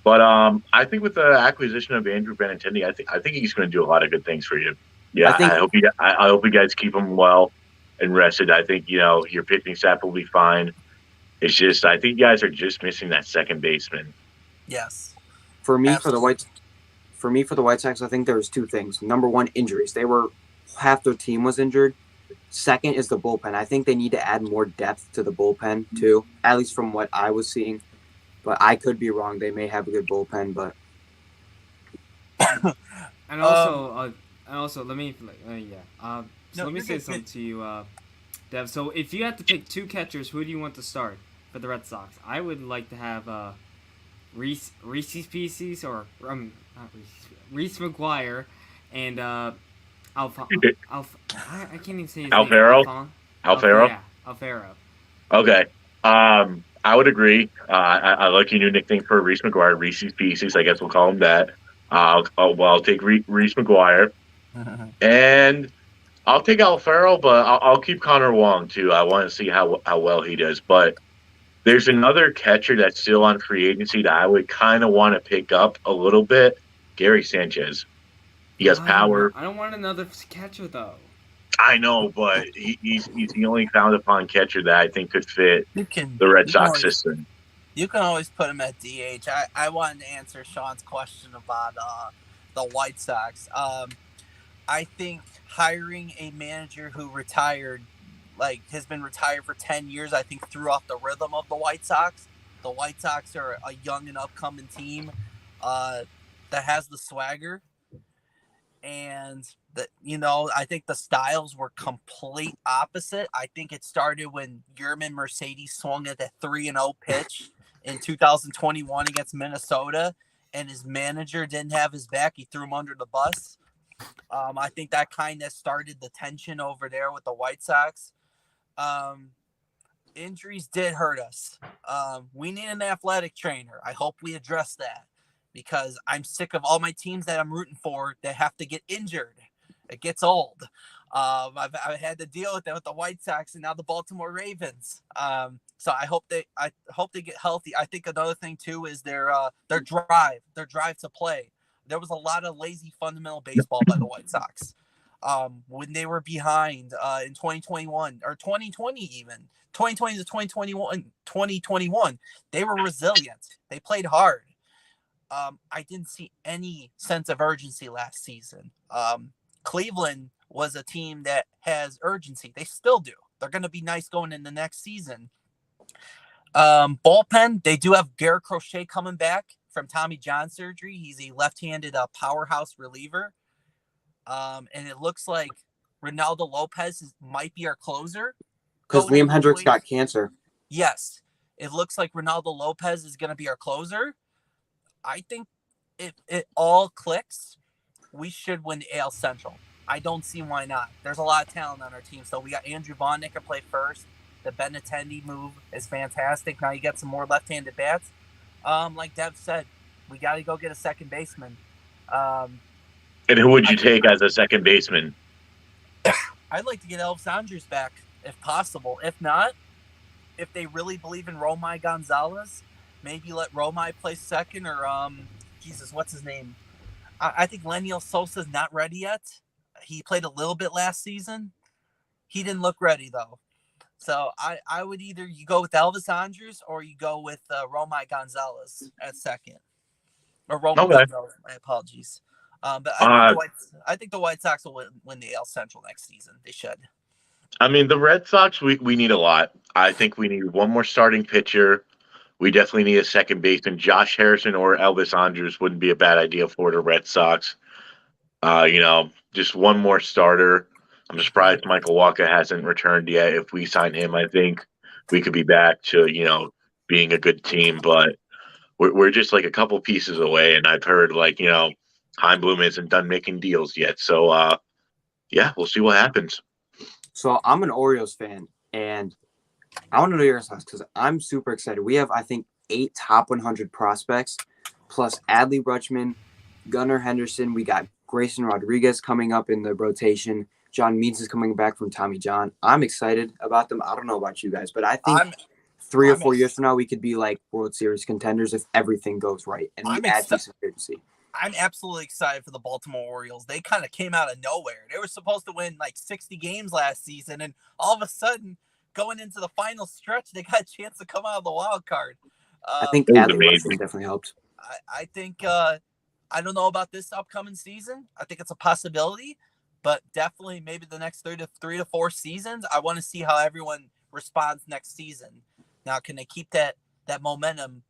But I think with the acquisition of Andrew Benintendi, I think he's going to do a lot of good things for you. Yeah, I hope you guys keep him well and rested. I think your pitching staff will be fine. It's just I think you guys are just missing that second baseman. Yes. For me, for the White Sox, I think there's two things. Number one, injuries. Half their team was injured. Second is the bullpen. I think they need to add more depth to the bullpen too, at least from what I was seeing. But I could be wrong. They may have a good bullpen, but and also let me let me say something to you, Dev. So if you had to pick two catchers, who do you want to start for the Red Sox? I would like to have Reese's Pieces or Reese McGuire and I can't even say his Alfaro? name. Alfaro? Yeah, Alfaro. Okay. I would agree. I like your new nickname for Reese McGuire, Reese's Pieces. I guess we'll call him that. I'll take Reese McGuire. And I'll take Alfaro, but I'll keep Connor Wong, too. I want to see how well he does. But there's another catcher that's still on free agency that I would kind of want to pick up a little bit, Gary Sanchez. He has power. I don't want another catcher, though. I know, but he's the only found-upon catcher that I think could fit the Red Sox system. You can always put him at DH. I wanted to answer Sean's question about the White Sox. I think hiring a manager who has been retired for 10 years, I think threw off the rhythm of the White Sox. The White Sox are a young and upcoming team that has the swagger. And I think the styles were complete opposite. I think it started when Yermin Mercedes swung at the 3-0 pitch in 2021 against Minnesota, and his manager didn't have his back. He threw him under the bus. I think that kind of started the tension over there with the White Sox. Injuries did hurt us. We need an athletic trainer. I hope we address that because I'm sick of all my teams that I'm rooting for that have to get injured. It gets old. I've had to deal with that with the White Sox and now the Baltimore Ravens. So I hope they get healthy. I think another thing too is their drive to play. There was a lot of lazy fundamental baseball by the White Sox. When they were behind in 2021 or 2020 even. 2020 to 2021, they were resilient. They played hard. I didn't see any sense of urgency last season. Cleveland was a team that has urgency. They still do. They're going to be nice going in the next season. Bullpen, they do have Garrett Crochet coming back from Tommy John surgery. He's a left-handed powerhouse reliever. And it looks like Ronaldo Lopez might be our closer. Because Liam Hendricks got cancer. Yes. It looks like Ronaldo Lopez is going to be our closer. I think if it all clicks, we should win the AL Central. I don't see why not. There's a lot of talent on our team. So we got Andrew Vaughn that can play first. The Benintendi move is fantastic. Now you get some more left-handed bats. Like Dev said, we got to go get a second baseman. And who would you take as a second baseman? I'd like to get Elvis Andrus back if possible. If not, if they really believe in Romai Gonzalez, maybe let Romai play second or Jesus, what's his name? I think Leniel Sosa's not ready yet. He played a little bit last season. He didn't look ready though. So I would either you go with Elvis Andrus or you go with Romai Gonzalez at second. Or Roman Gonzalez, my apologies. But I think the White Sox will win the AL Central next season. They should. I mean, the Red Sox, we need a lot. I think we need one more starting pitcher. We definitely need a second baseman. Josh Harrison or Elvis Andrus wouldn't be a bad idea for the Red Sox. Just one more starter. I'm surprised Michael Wacha hasn't returned yet. If we sign him, I think we could be back to, being a good team. But we're just like a couple pieces away. And I've heard Heimblum isn't done making deals yet. So, we'll see what happens. So I'm an Orioles fan, and I want to know your thoughts because I'm super excited. We have, I think, 8 top 100 prospects, plus Adley Rutschman, Gunnar Henderson. We got Grayson Rodriguez coming up in the rotation. John Means is coming back from Tommy John. I'm excited about them. I don't know about you guys, but I think 3 or 4 years from now, we could be like World Series contenders if everything goes right and we add decent urgency. I'm absolutely excited for the Baltimore Orioles. They kind of came out of nowhere. They were supposed to win like 60 games last season, and all of a sudden, going into the final stretch, they got a chance to come out of the wild card. I think Adley Rutschman definitely helped. I think I don't know about this upcoming season. I think it's a possibility, but definitely maybe the next 3 to 4 seasons. I want to see how everyone responds next season. Now, can they keep that momentum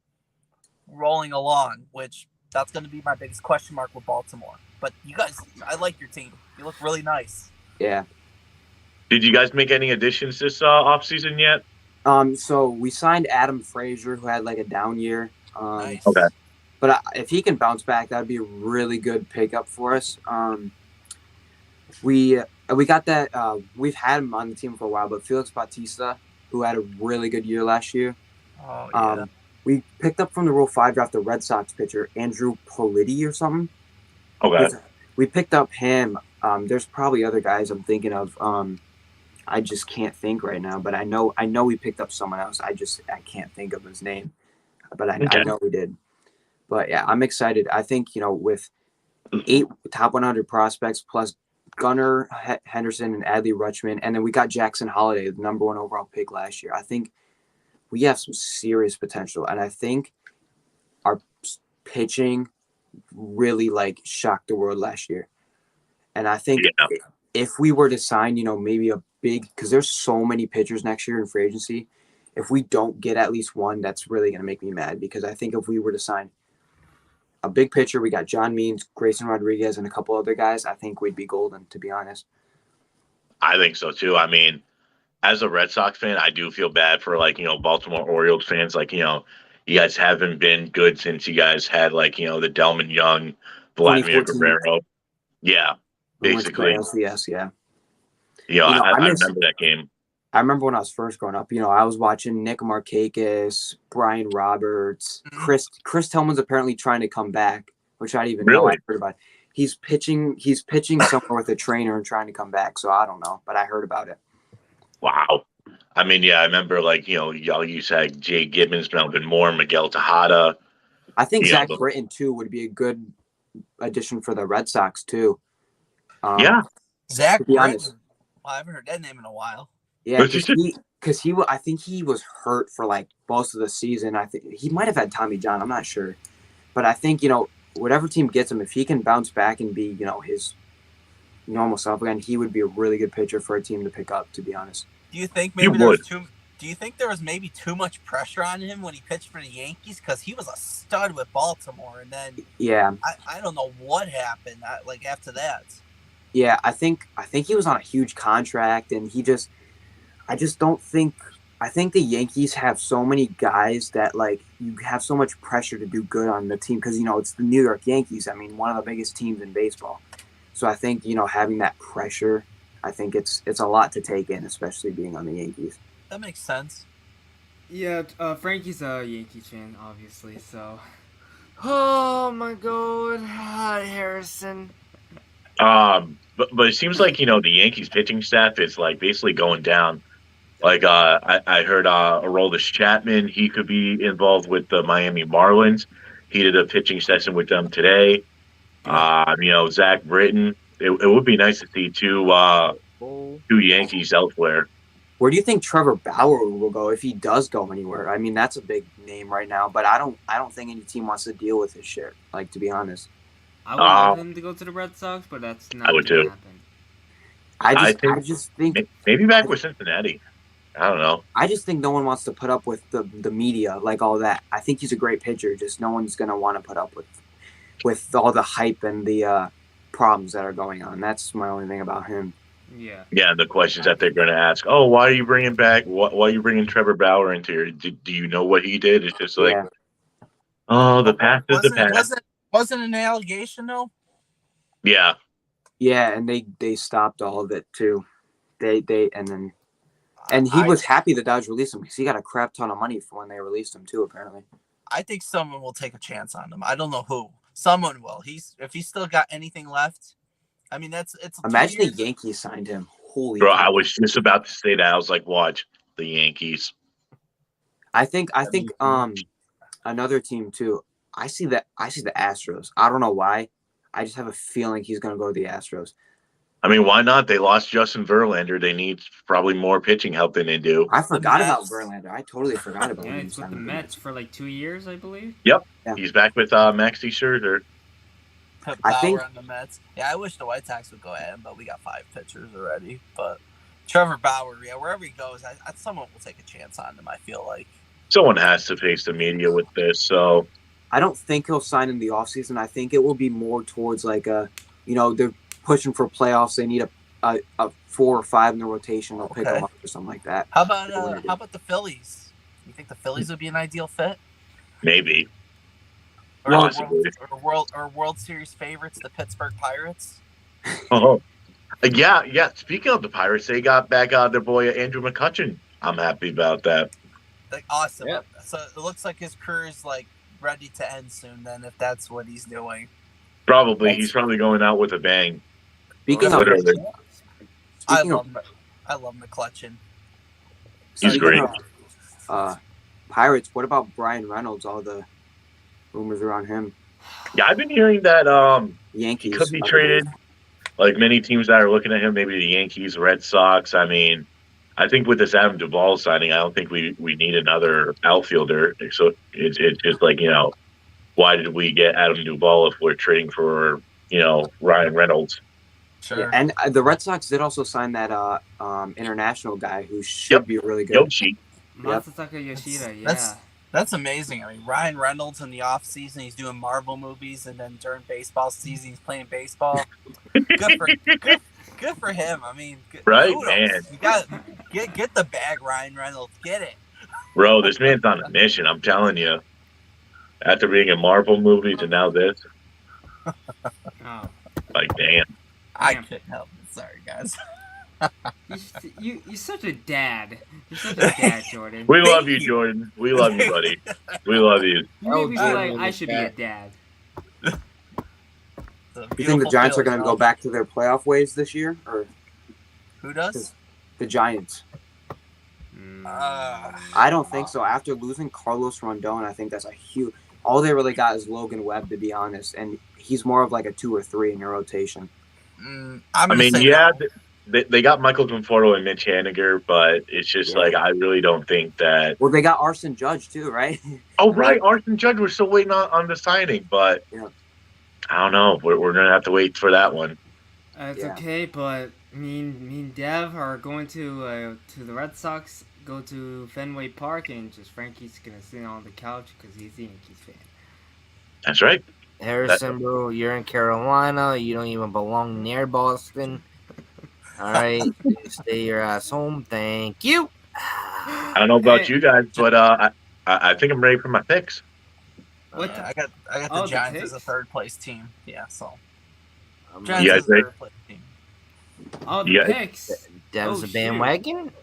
rolling along, which that's going to be my biggest question mark with Baltimore. But you guys, I like your team. You look really nice. Yeah. Did you guys make any additions this offseason yet? So we signed Adam Frazier, who had like a down year. Nice. Okay. But if he can bounce back, that'd be a really good pickup for us. We got that. We've had him on the team for a while, but Felix Bautista, who had a really good year last year. Oh yeah. We picked up from the Rule 5 draft the Red Sox pitcher, Andrew Politi or something. Okay. We picked up him. There's probably other guys I'm thinking of. I just can't think right now, but I know we picked up someone else. I can't think of his name, but I know we did. But yeah, I'm excited. I think, with 8 top 100 prospects plus Gunnar Henderson and Adley Rutschman, and then we got Jackson Holiday, the number 1 overall pick last year. I think we have some serious potential, and I think our pitching really shocked the world last year. And I think if we were to sign, maybe a big, because there's so many pitchers next year in free agency, if we don't get at least one, that's really going to make me mad, because I think if we were to sign a big pitcher, we got John Means, Grayson Rodriguez, and a couple other guys, I think we'd be golden, to be honest. I think so too. I mean, as a Red Sox fan, I do feel bad for Baltimore Orioles fans. You guys haven't been good since you guys had the Delman Young, Vladimir Guerrero. Yeah, basically. LCS, yeah. I remember that game. I remember when I was first growing up, I was watching Nick Markakis, Brian Roberts, Chris Tillman's apparently trying to come back, which I didn't even know. I heard about it. He's pitching somewhere with a trainer and trying to come back. So I don't know, but I heard about it. Wow. I mean, yeah, I remember y'all used to have Jay Gibbons, Melvin Moore, Miguel Tejada. I think Zach Britton too would be a good addition for the Red Sox too. Zach Britton. Well, I haven't heard that name in a while. Yeah, because I think he was hurt for most of the season. I think he might have had Tommy John. I'm not sure, but I think whatever team gets him, if he can bounce back and be his normal self again, he would be a really good pitcher for a team to pick up, to be honest. Do you think there was maybe too much pressure on him when he pitched for the Yankees? Because he was a stud with Baltimore, and then I don't know what happened after that. Yeah, I think he was on a huge contract, and I just don't think. I think the Yankees have so many guys that you have so much pressure to do good on the team because it's the New York Yankees. I mean, one of the biggest teams in baseball. So I think having that pressure, I think it's a lot to take in, especially being on the Yankees. That makes sense. Yeah, Frankie's a Yankees fan, obviously. So. Oh my God, hi Harrison. but it seems like the Yankees pitching staff is like basically going down. Like I heard Aroldis Chapman, he could be involved with the Miami Marlins. He did a pitching session with them today. Zach Britton. It would be nice to see two Yankees elsewhere. Where do you think Trevor Bauer will go if he does go anywhere? I mean, that's a big name right now, but I don't think any team wants to deal with his shit. Like, to be honest, I would love him to go to the Red Sox, but that's not going to happen. I just think maybe back with Cincinnati. I don't know. I just think no one wants to put up with the media, like all that. I think he's a great pitcher. Just no one's going to want to put up with all the hype and the problems that are going on. That's my only thing about him. Yeah. Yeah, the questions that they're going to ask. Oh, why are you bringing back? Why are you bringing Trevor Bauer into here? Do you know what he did? It's just like, oh, the past is the past. Wasn't an allegation though. Yeah. Yeah, and they stopped all of it too. They and he was happy the Dodgers released him because he got a crap ton of money for when they released him too. Apparently, I think someone will take a chance on him. I don't know who. Someone will. If he's still got anything left. I mean, it's. Imagine the Yankees signed him. Holy bro! God. I was just about to say that. I was like, watch the Yankees. I think another team too. I see the Astros. I don't know why. I just have a feeling he's going to go to the Astros. I mean, why not? They lost Justin Verlander. They need probably more pitching help than they do. I forgot about Verlander. I totally forgot about him. Yeah, he's with the Mets for like 2 years, I believe. Yep. Yeah. He's back with Maxie Scherzer. Put Bauer on the Mets. Yeah, I wish the White Sox would go ahead, but we got 5 pitchers already. But Trevor Bauer, yeah, wherever he goes, someone will take a chance on him, I feel like. Someone has to face the media with this, so. I don't think he'll sign in the offseason. I think it will be more towards like they're pushing for playoffs. They need a 4 or 5 in the rotation. They'll pick them up or something like that. How about the Phillies? You think the Phillies would be an ideal fit? Maybe. Or World Series favorites, the Pittsburgh Pirates? Oh, yeah. Speaking of the Pirates, they got back their boy Andrew McCutchen. I'm happy about that. Like, awesome. Yep. So it looks like his career is like ready to end soon. Then, if that's what he's doing, he's probably going out with a bang. Speaking of, I love McCutchen. He's great. Pirates. What about Brian Reynolds? All the rumors around him. Yeah, I've been hearing that Yankees he could be traded. Like many teams that are looking at him, maybe the Yankees, Red Sox. I mean, I think with this Adam Duvall signing, I don't think we need another outfielder. So it's just like, why did we get Adam Duvall if we're trading for, Ryan Reynolds? Sure. Yeah, and the Red Sox did also sign that international guy who should be really good. Yoshi. Masataka Yoshida, yeah. That's amazing. I mean, Ryan Reynolds in the off season, he's doing Marvel movies, and then during baseball season, he's playing baseball. Good for him. I mean, right, kudos. Man. You got get the bag, Ryan Reynolds. Get it, bro. This man's on a mission. I'm telling you. After being in Marvel movies and now this, like, damn. I couldn't help it. Sorry, guys. You're such a dad. You're such a dad, Jordan. We love you, Jordan. We love you, buddy. We love you. You made me feel like I should be a dad. You think the Giants are going to go back to their playoff ways this year, or who does? The Giants. I don't think so. After losing Carlos Rondon, I think that's a huge. All they really got is Logan Webb, to be honest, and he's more of like a 2 or 3 in your rotation. They got Michael Conforto and Mitch Haniger, but it's just like I really don't think that. Well, they got Arson Judge too, right? Oh, right, Arson Judge. We're still waiting on the signing, but I don't know. We're gonna have to wait for that one. It's okay, but me and Dev are going to the Red Sox. Go to Fenway Park, and just Frankie's gonna sit on the couch because he's a Yankees fan. That's right. Harrison, bro, you're in Carolina. You don't even belong near Boston. All right, stay your ass home. Thank you. I don't know about you guys, but I think I'm ready for my picks. I got the Giants as a 3rd place team. Yeah, so Giants as a 3rd place team. Oh, the picks. Dev's a bandwagon.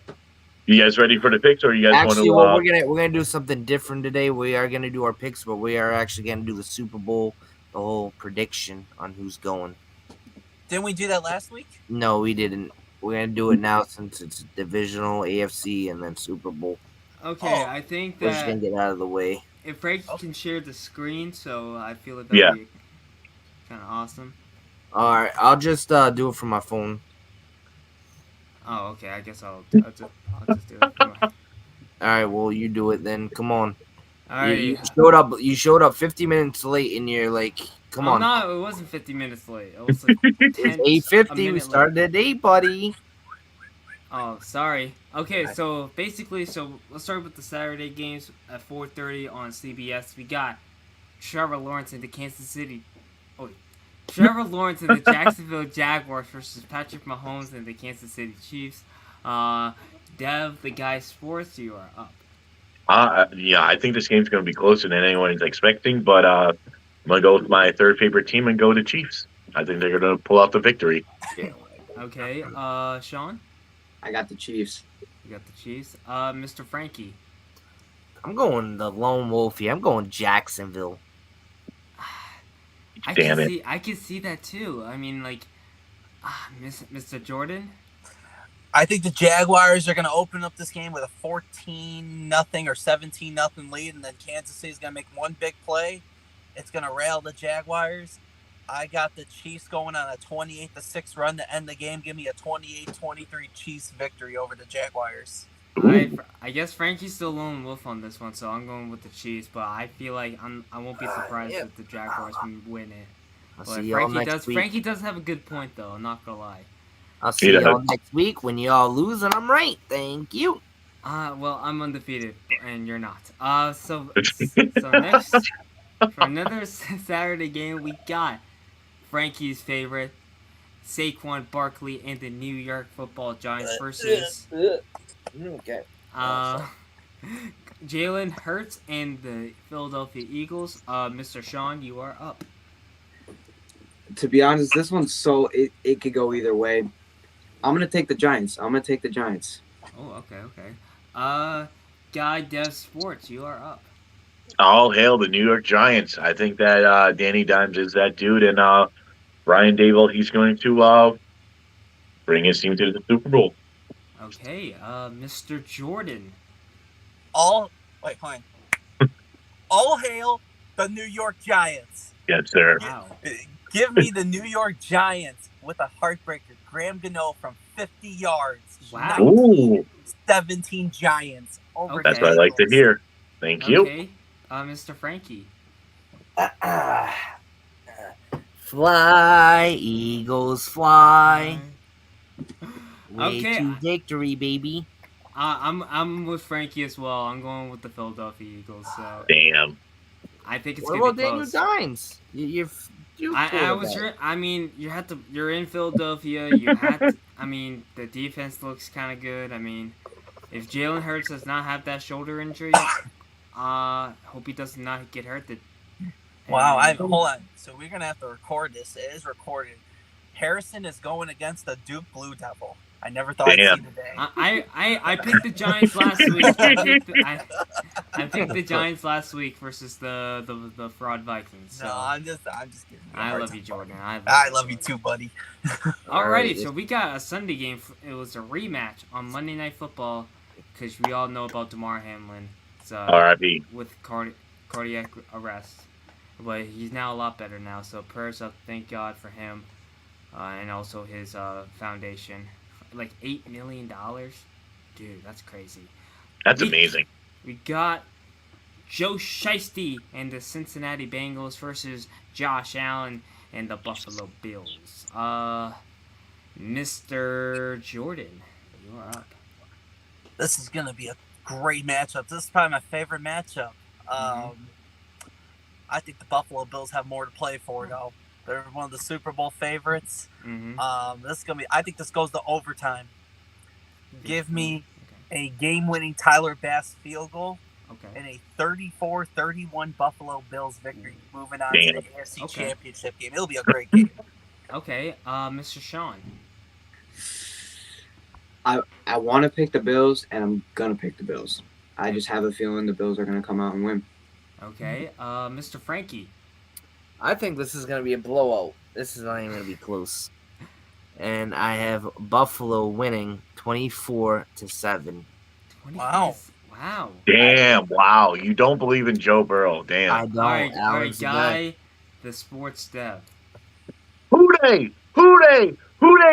You guys ready for the picks, or you guys want to? We're gonna do something different today. We are gonna do our picks, but we are actually gonna do the Super Bowl, the whole prediction on who's going. Didn't we do that last week? No, we didn't. We're gonna do it now since it's divisional, AFC, and then Super Bowl. Okay, Oh. I think We're just that gonna get out of the way. if Frank can share the screen, so I feel like Yeah. that'd be kind of awesome. All right, I'll just do it from my phone. Oh, okay. I guess I'll just do it. All All right, well, you do it then. Come on. right. You showed up. You showed up 50 minutes late, and you're like, "Come on." No, it wasn't 50 minutes late. It was like 10, 8:50. a We minute started late. at 8, buddy. Oh, sorry. Okay, so basically, let's start with the Saturday games at 4:30 on CBS. We got Trevor Lawrence in the Kansas City. Oh, Trevor Lawrence and the Jacksonville Jaguars versus Patrick Mahomes and the Kansas City Chiefs. Dev, the guy sports, you are up. Yeah, I think this game's going to be closer than anyone is expecting, but I'm going to go with my third favorite team and go to Chiefs. I think they're going to pull out the victory. Okay, Sean? I got the Chiefs. You got the Chiefs. Mr. Frankie? I'm going the lone wolf here. I'm going Jacksonville. I can see that too. I mean, like, Mr. Jordan? I think the Jaguars are going to open up this game with a 14-0 or 17-0 lead, and then Kansas City's going to make one big play. It's going to rail the Jaguars. I got the Chiefs going on a 28-6 run to end the game. Give me a 28-23 Chiefs victory over the Jaguars. I guess Frankie's still lone wolf on this one, so I'm going with the Chiefs. But I feel like I won't be surprised if the Jaguars win it. I'll But see y'all next week. Frankie does have a good point, though. I'm not gonna lie. I'll see y'all next week when y'all lose and I'm right. Thank you. Well, I'm undefeated and you're not. So next for another Saturday game, we got Frankie's favorite, Saquon Barkley and the New York Football Giants versus Jalen Hurts and the Philadelphia Eagles. Mr. Sean, you are up. To be honest, this one's it could go either way. I'm gonna take the Giants. Oh, okay. Guy Dev Sports, you are up. All hail the New York Giants. I think that Danny Dimes is that dude, and Brian Daboll, he's going to bring his team to the Super Bowl. Okay, Mr. Jordan. All hail the New York Giants. Yes, sir. Wow. Give me the New York Giants with a heartbreaker. Graham Gano from 50 yards. Wow. Ooh, 17 Giants. Over that's what I like to hear. Thank you. Okay, Mr. Frankie. Fly, Eagles, fly. Way Okay. to victory, baby. I'm with Frankie as well. I'm going with the Philadelphia Eagles. So Damn. I think it's What gonna about be Daniel close. Dimes? You're in Philadelphia. You had to, the defense looks kind of good. I mean, if Jalen Hurts does not have that shoulder injury, hope he does not get hurt. Wow, hold on. So we're gonna have to record this. It is recorded. Harrison is going against the Duke Blue Devil. I never thought I'd see the day. I picked the Giants last week. I picked the Giants last week versus the fraud Vikings. So. No, I'm just kidding. I love you, Jordan. I love you too, buddy. Alrighty, so we got a Sunday game. It was a rematch on Monday Night Football because we all know about Damar Hamlin. R.I.P. With cardiac arrest, but he's now a lot better now. So prayers up, thank God for him, and also his foundation. Like $8 million, dude, that's crazy. That's amazing. We got Joe Shiesty and the Cincinnati Bengals versus Josh Allen and the Buffalo Bills. Mr. Jordan, you are up. This is gonna be a great matchup. This is probably my favorite matchup. I think the Buffalo Bills have more to play for, though. They're one of the Super Bowl favorites. This is gonna be. I think this goes to overtime. Give me a game-winning Tyler Bass field goal and a 34-31 Buffalo Bills victory. Moving on to the AFC Championship game. It'll be a great game. Okay, Mr. Sean. I want to pick the Bills, and I'm gonna pick the Bills. I just have a feeling the Bills are gonna come out and win. Okay, Mr. Frankie. I think this is gonna be a blowout. This is not even gonna be close. and I have Buffalo winning 24-7. Wow. Wow. Damn! Wow, you don't believe in Joe Burrow? I Damn. don't. All right, Alex, Guy, the sports dev. Who they?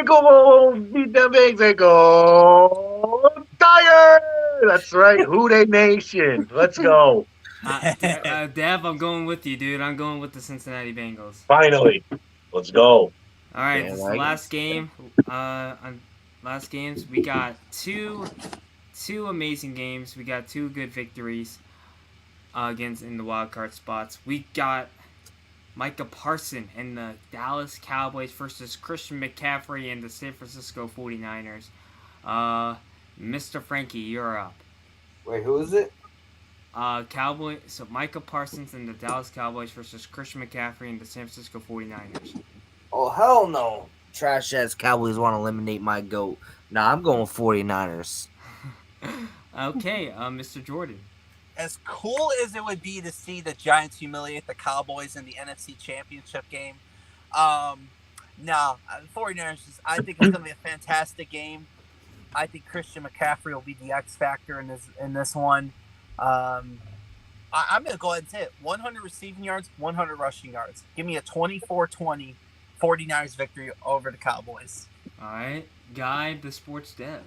Go beat them bigs and go Tiger! That's right. Who they nation? Let's go. Dev, I'm going with you, dude. I'm going with the Cincinnati Bengals. Finally, let's go. All right, Yeah, this is the like- last game. On last games, we got two amazing games. We got two good victories against in the wild card spots. We got Micah Parson and the Dallas Cowboys versus Christian McCaffrey and the San Francisco 49ers. Mr. Frankie, you're up. Wait, who is it? Cowboy. So Micah Parsons and the Dallas Cowboys versus Christian McCaffrey and the San Francisco 49ers. Oh, hell no. Trash ass Cowboys want to eliminate my GOAT. Nah, I'm going 49ers. Okay, Mr. Jordan. As cool as it would be to see the Giants humiliate the Cowboys in the NFC Championship game, the 49ers, I think it's going to be a fantastic game. I think Christian McCaffrey will be the X factor in this one. I'm going to go ahead and say it. 100 receiving yards, 100 rushing yards. Give me a 24-20 49ers victory over the Cowboys. All right, Guy, the sports dev.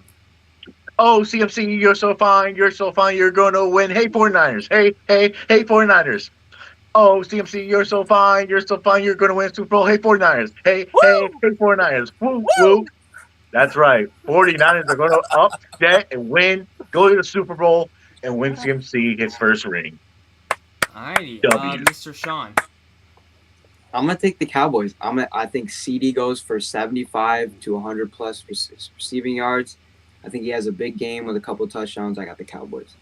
Oh, CMC, you're so fine. You're going to win. Hey, 49ers. Hey, 49ers. Oh, CMC, you're so fine. You're going to win Super Bowl. Hey, 49ers. Hey, 49ers. Woo, woo. That's right. 49ers are going to upset and win, go to the Super Bowl, and win CMC his first ring. All righty, W. Mr. Sean. I'm gonna take the Cowboys. I think CD goes for 75 to 100 plus receiving yards. I think he has a big game with a couple touchdowns. I got the Cowboys.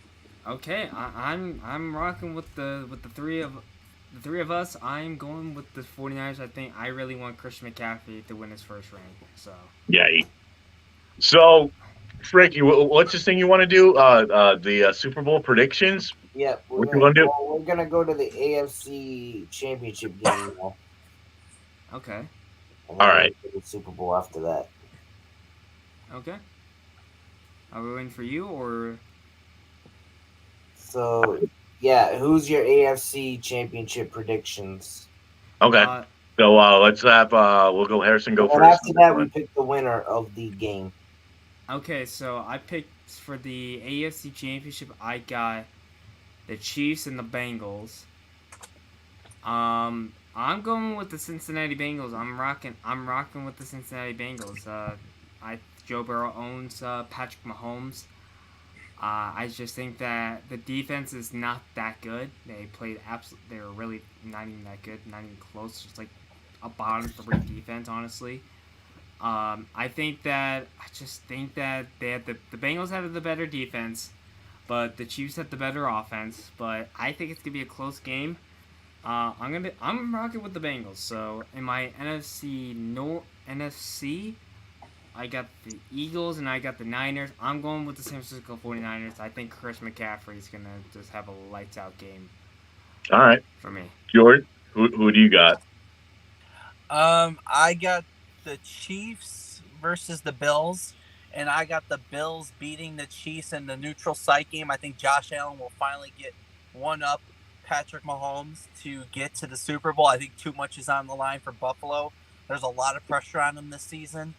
Okay, I'm rocking with the three of us. I'm going with the 49ers. I think I really want Christian McCaffrey to win his first ring. So Yeah. So, Frankie, what's this thing you want to do? The Super Bowl predictions? Yeah, What you want to do? we're going to go to the AFC Championship game now. okay, And then All right. we'll go to the Super Bowl after that. okay. Are we waiting for you or? So, yeah, who's your AFC Championship predictions? Okay. So let's have we'll go Harrison go And first. after that, we pick the winner of the game. Okay, so I picked for the AFC Championship. I got the Chiefs and the Bengals. I'm going with the Cincinnati Bengals. I'm rocking with the Cincinnati Bengals. Joe Burrow owns Patrick Mahomes. I just think that the defense is not that good. They were really not even that good, not even close. Just like a bottom 3 defense, honestly. I just think that they had the Bengals had the better defense, but the Chiefs had the better offense. But I think it's gonna be a close game. I'm rocking with the Bengals. So in my NFC, I got the Eagles and I got the Niners. I'm going with the San Francisco 49ers. I think Chris McCaffrey is gonna just have a lights out game. All right. For me. George, who do you got? I got the Chiefs versus the Bills, and I got the Bills beating the Chiefs in the neutral site game. I think Josh Allen will finally get one up Patrick Mahomes to get to the Super Bowl. I think too much is on the line for Buffalo. There's a lot of pressure on them this season.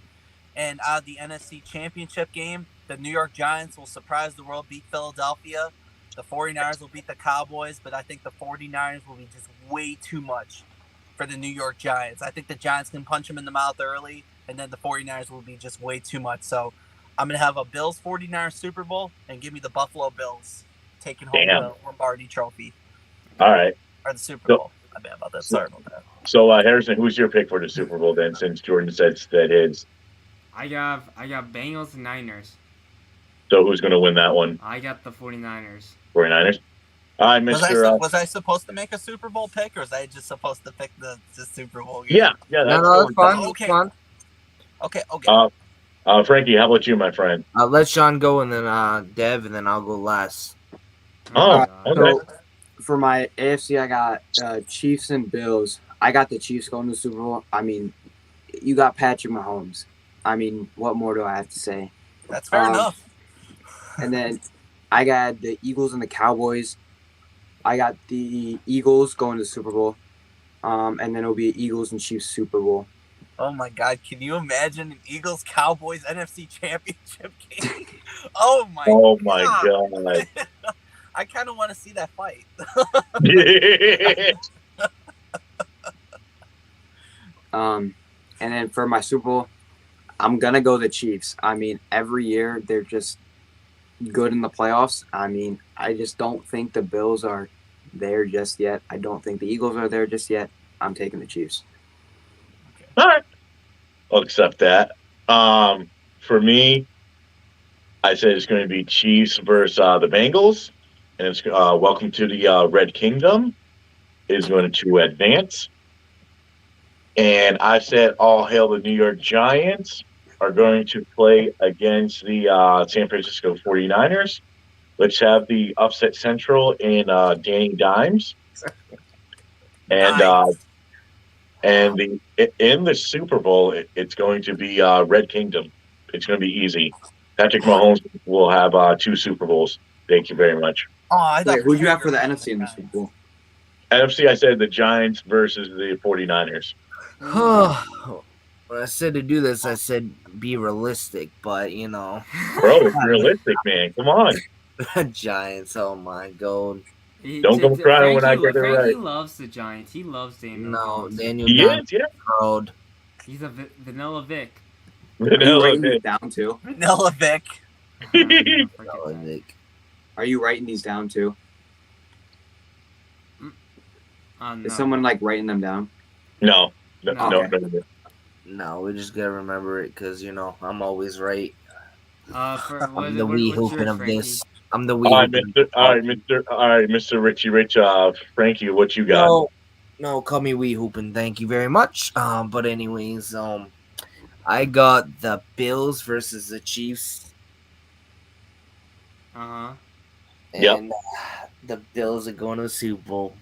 And out of the NFC Championship game, the New York Giants will surprise the world, beat Philadelphia. The 49ers will beat the Cowboys, but I think the 49ers will be just way too much for the New York Giants. I think the Giants can punch them in the mouth early, and then the 49ers will be just way too much. So I'm going to have a Bills-49ers Super Bowl and give me the Buffalo Bills taking home the Lombardi Trophy. All right. Or the Super Bowl. I bet about that. Sorry about that. So, Harrison, who's your pick for the Super Bowl then, since Jordan said that his? I got Bengals and Niners. So who's going to win that one? I got the 49ers. 49ers? All right, Mr. Was I supposed to make a Super Bowl pick, or was I just supposed to pick the Super Bowl game? Yeah, that's fine. Okay. Okay. Frankie, how about you, my friend? Let Sean go, and then Dev, and then I'll go last. Oh, okay. So for my AFC, I got Chiefs and Bills. I got the Chiefs going to the Super Bowl. I mean, you got Patrick Mahomes. I mean, what more do I have to say? That's fair enough. And then I got the Eagles and the Cowboys. I got the Eagles going to the Super Bowl. And then it'll be an Eagles and Chiefs Super Bowl. Oh my God! Can you imagine an Eagles Cowboys NFC Championship game? Oh my God! I kind of want to see that fight. And then for my Super Bowl, I'm gonna go the Chiefs. I mean, every year they're just good in the playoffs. I mean, I just don't think the Bills are there just yet. I don't think the Eagles are there just yet. I'm taking the Chiefs. Okay. All right. I'll accept that. For me, I said it's going to be Chiefs versus the Bengals, and it's welcome to the Red Kingdom is going to advance. And I said all hail the New York Giants are going to play against the San Francisco 49ers. Let's have the upset central in Danny Dimes. And Nice. And in the Super Bowl, it's going to be Red Kingdom. It's going to be easy. Patrick Mahomes will have 2 Super Bowls. Thank you very much. Oh, I thought who do you have for the NFC in the Super Bowl? NFC, I said the Giants versus the 49ers. When I said to do this, I said be realistic, but you know. Bro, it's realistic, man. Come on. Giants, oh my God. Don't come crying when I get it right. He loves the Giants. He loves Daniel. No, Daniel. He is, yeah. Proud. He's a Vanilla Vic. Vanilla Vic down too. Vanilla Vic. Vanilla Vic. Are you writing these down too? No. Is someone like writing them down? No. No, we just gotta remember it because you know I'm always right. I'm the wee hooping of this. I'm the wee. All right, Mr. Richie Rich. Frankie, what you got? No, call me wee hooping. Thank you very much. But anyways, I got the Bills versus the Chiefs. Uh-huh. And the Bills are going to the Super Bowl.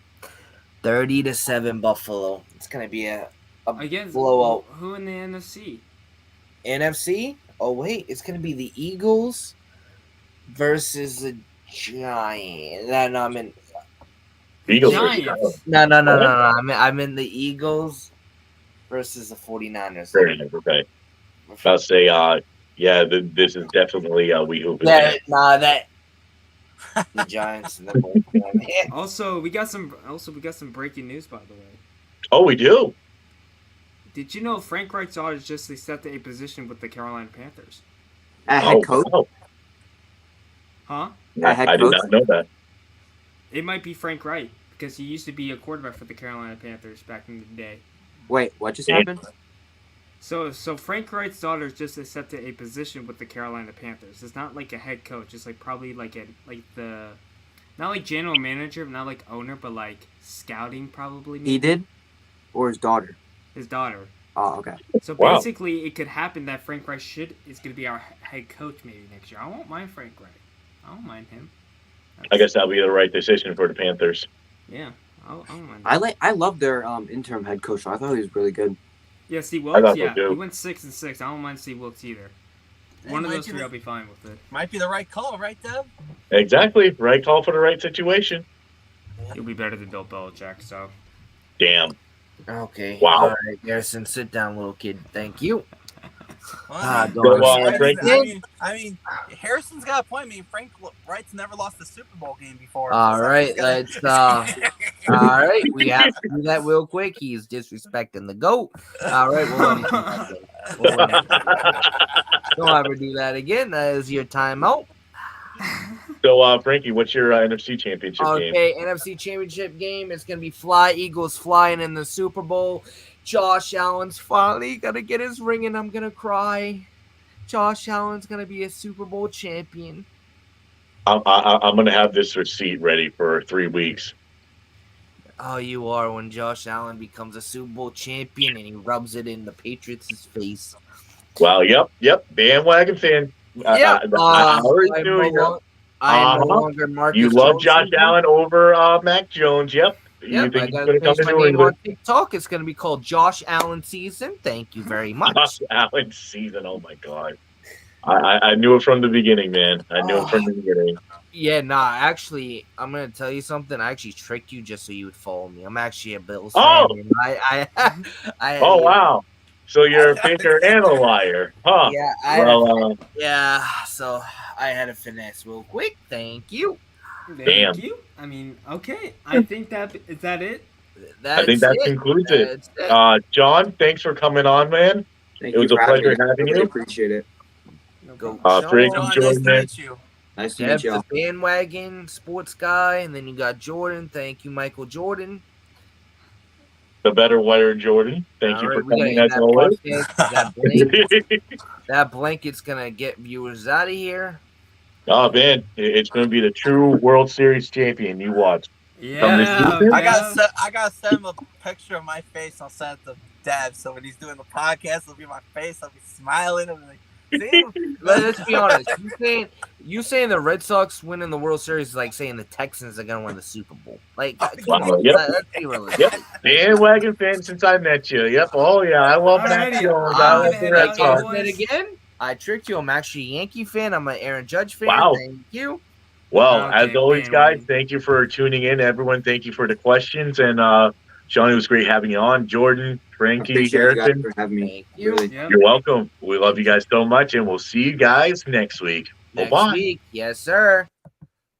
30-7 Buffalo. It's gonna be a blowout. Who in the NFC? NFC? Oh wait, it's gonna be the Eagles versus the Giants. No, I'm in Eagles. Giants. No. I'm in the Eagles versus the 49ers. Okay. I'll say, this is definitely we hoop. The Giants and Also, we got some breaking news, by the way. Oh, we do. Did you know Frank Reich's daughter just accepted a position with the Carolina Panthers? Head coach? Wow. Huh? I did not know that. It might be Frank Reich because he used to be a quarterback for the Carolina Panthers back in the day. Wait, what just happened? So Frank Reich's daughter just accepted a position with the Carolina Panthers. It's not like a head coach. It's like probably not like general manager, not like owner, but like scouting probably. Maybe. He did, or his daughter? His daughter. Oh, okay. So basically, it could happen that Frank Reich is going to be our head coach maybe next year. I won't mind Frank Reich. I don't mind him. I guess that'll be the right decision for the Panthers. Yeah, I don't mind. I love their interim head coach. I thought he was really good. Yeah, Steve Wilkes. Yeah, he went 6-6. I don't mind Steve Wilkes either. One of those three, I'll be fine with it. Might be the right call, right, Deb? Exactly, right call for the right situation. He'll be better than Bill Belichick. So. Damn. Okay. Wow. All right, Garrison, sit down, little kid. Thank you. I mean, Harrison's got a point. I mean, Frank Reich's never lost a Super Bowl game before. All right, let's. All right, we have to do that real quick. He's disrespecting the GOAT. All right, don't ever do that again. That is your timeout. So, Frankie, what's your NFC Championship game? Okay, NFC Championship game. It's gonna be Eagles flying in the Super Bowl. Josh Allen's finally gonna get his ring, and I'm gonna cry. Josh Allen's gonna be a Super Bowl champion. I'm gonna have this receipt ready for 3 weeks. Oh, you are when Josh Allen becomes a Super Bowl champion and he rubs it in the Patriots' face. Well, yep, bandwagon fan. Yeah, I am no longer Marcus. You love Josh Allen over Mac Jones. Yep. You Yep, I think he's got going to to come change to my New name England? on TikTok. It's going to be called Josh Allen Season. Thank you very much. Josh Allen season. Oh my god. I knew it from the beginning, man. I knew it from the beginning. Yeah, nah, actually, I'm gonna tell you something. I actually tricked you just so you would follow me. I'm actually a Bills Oh! fan. And Oh wow. So you're a faker and a liar, huh? yeah, yeah. So I had to finesse real quick. Thank you. Damn. Thank you. I mean, okay. I think is that it? I think that concludes it. That's it. John, thanks for coming on, man. Thank It you was a for having pleasure me. having Really you. appreciate it. No Go problem. Frank Sean. and John, nice to Jordan. meet you. Nice to Dev, meet the y'all. bandwagon sports guy, and then you got Jordan. Thank you, Michael Jordan. The better wire Jordan. Thank you All for right, we gotta coming end as that always. podcast. That blanket's gonna get viewers out of here. Oh man, it's going to be the true World Series champion. You watch. From this Yeah, season? I Bev. gotta send him a picture of my face. I'll send it to Dev. So when he's doing the podcast, it'll be my face. I'll be smiling. I'll be like, see? Let's be honest. You saying the Red Sox winning the World Series is like saying the Texans are gonna win the Super Bowl. Like, come on, Yep. let's be realistic. Yep. Bandwagon fan since I met you. Yep. Oh yeah, I love Matt Alrighty, Jones. I'm I gonna love the head Red out, Sox. boys. And again, I tricked you. I'm actually a Yankee fan. I'm an Aaron Judge fan. Wow. Thank you. Well, Okay, as always, guys, bandwagon. thank you for tuning in. Everyone, thank you for the questions. And Sean, it was great having you on. Jordan, I Frankie, appreciate you guys Harrison, for having me. Thank you. Really. Yep. you're welcome. We love you guys so much, and we'll see you guys next week. Next Bye-bye. week, yes, sir.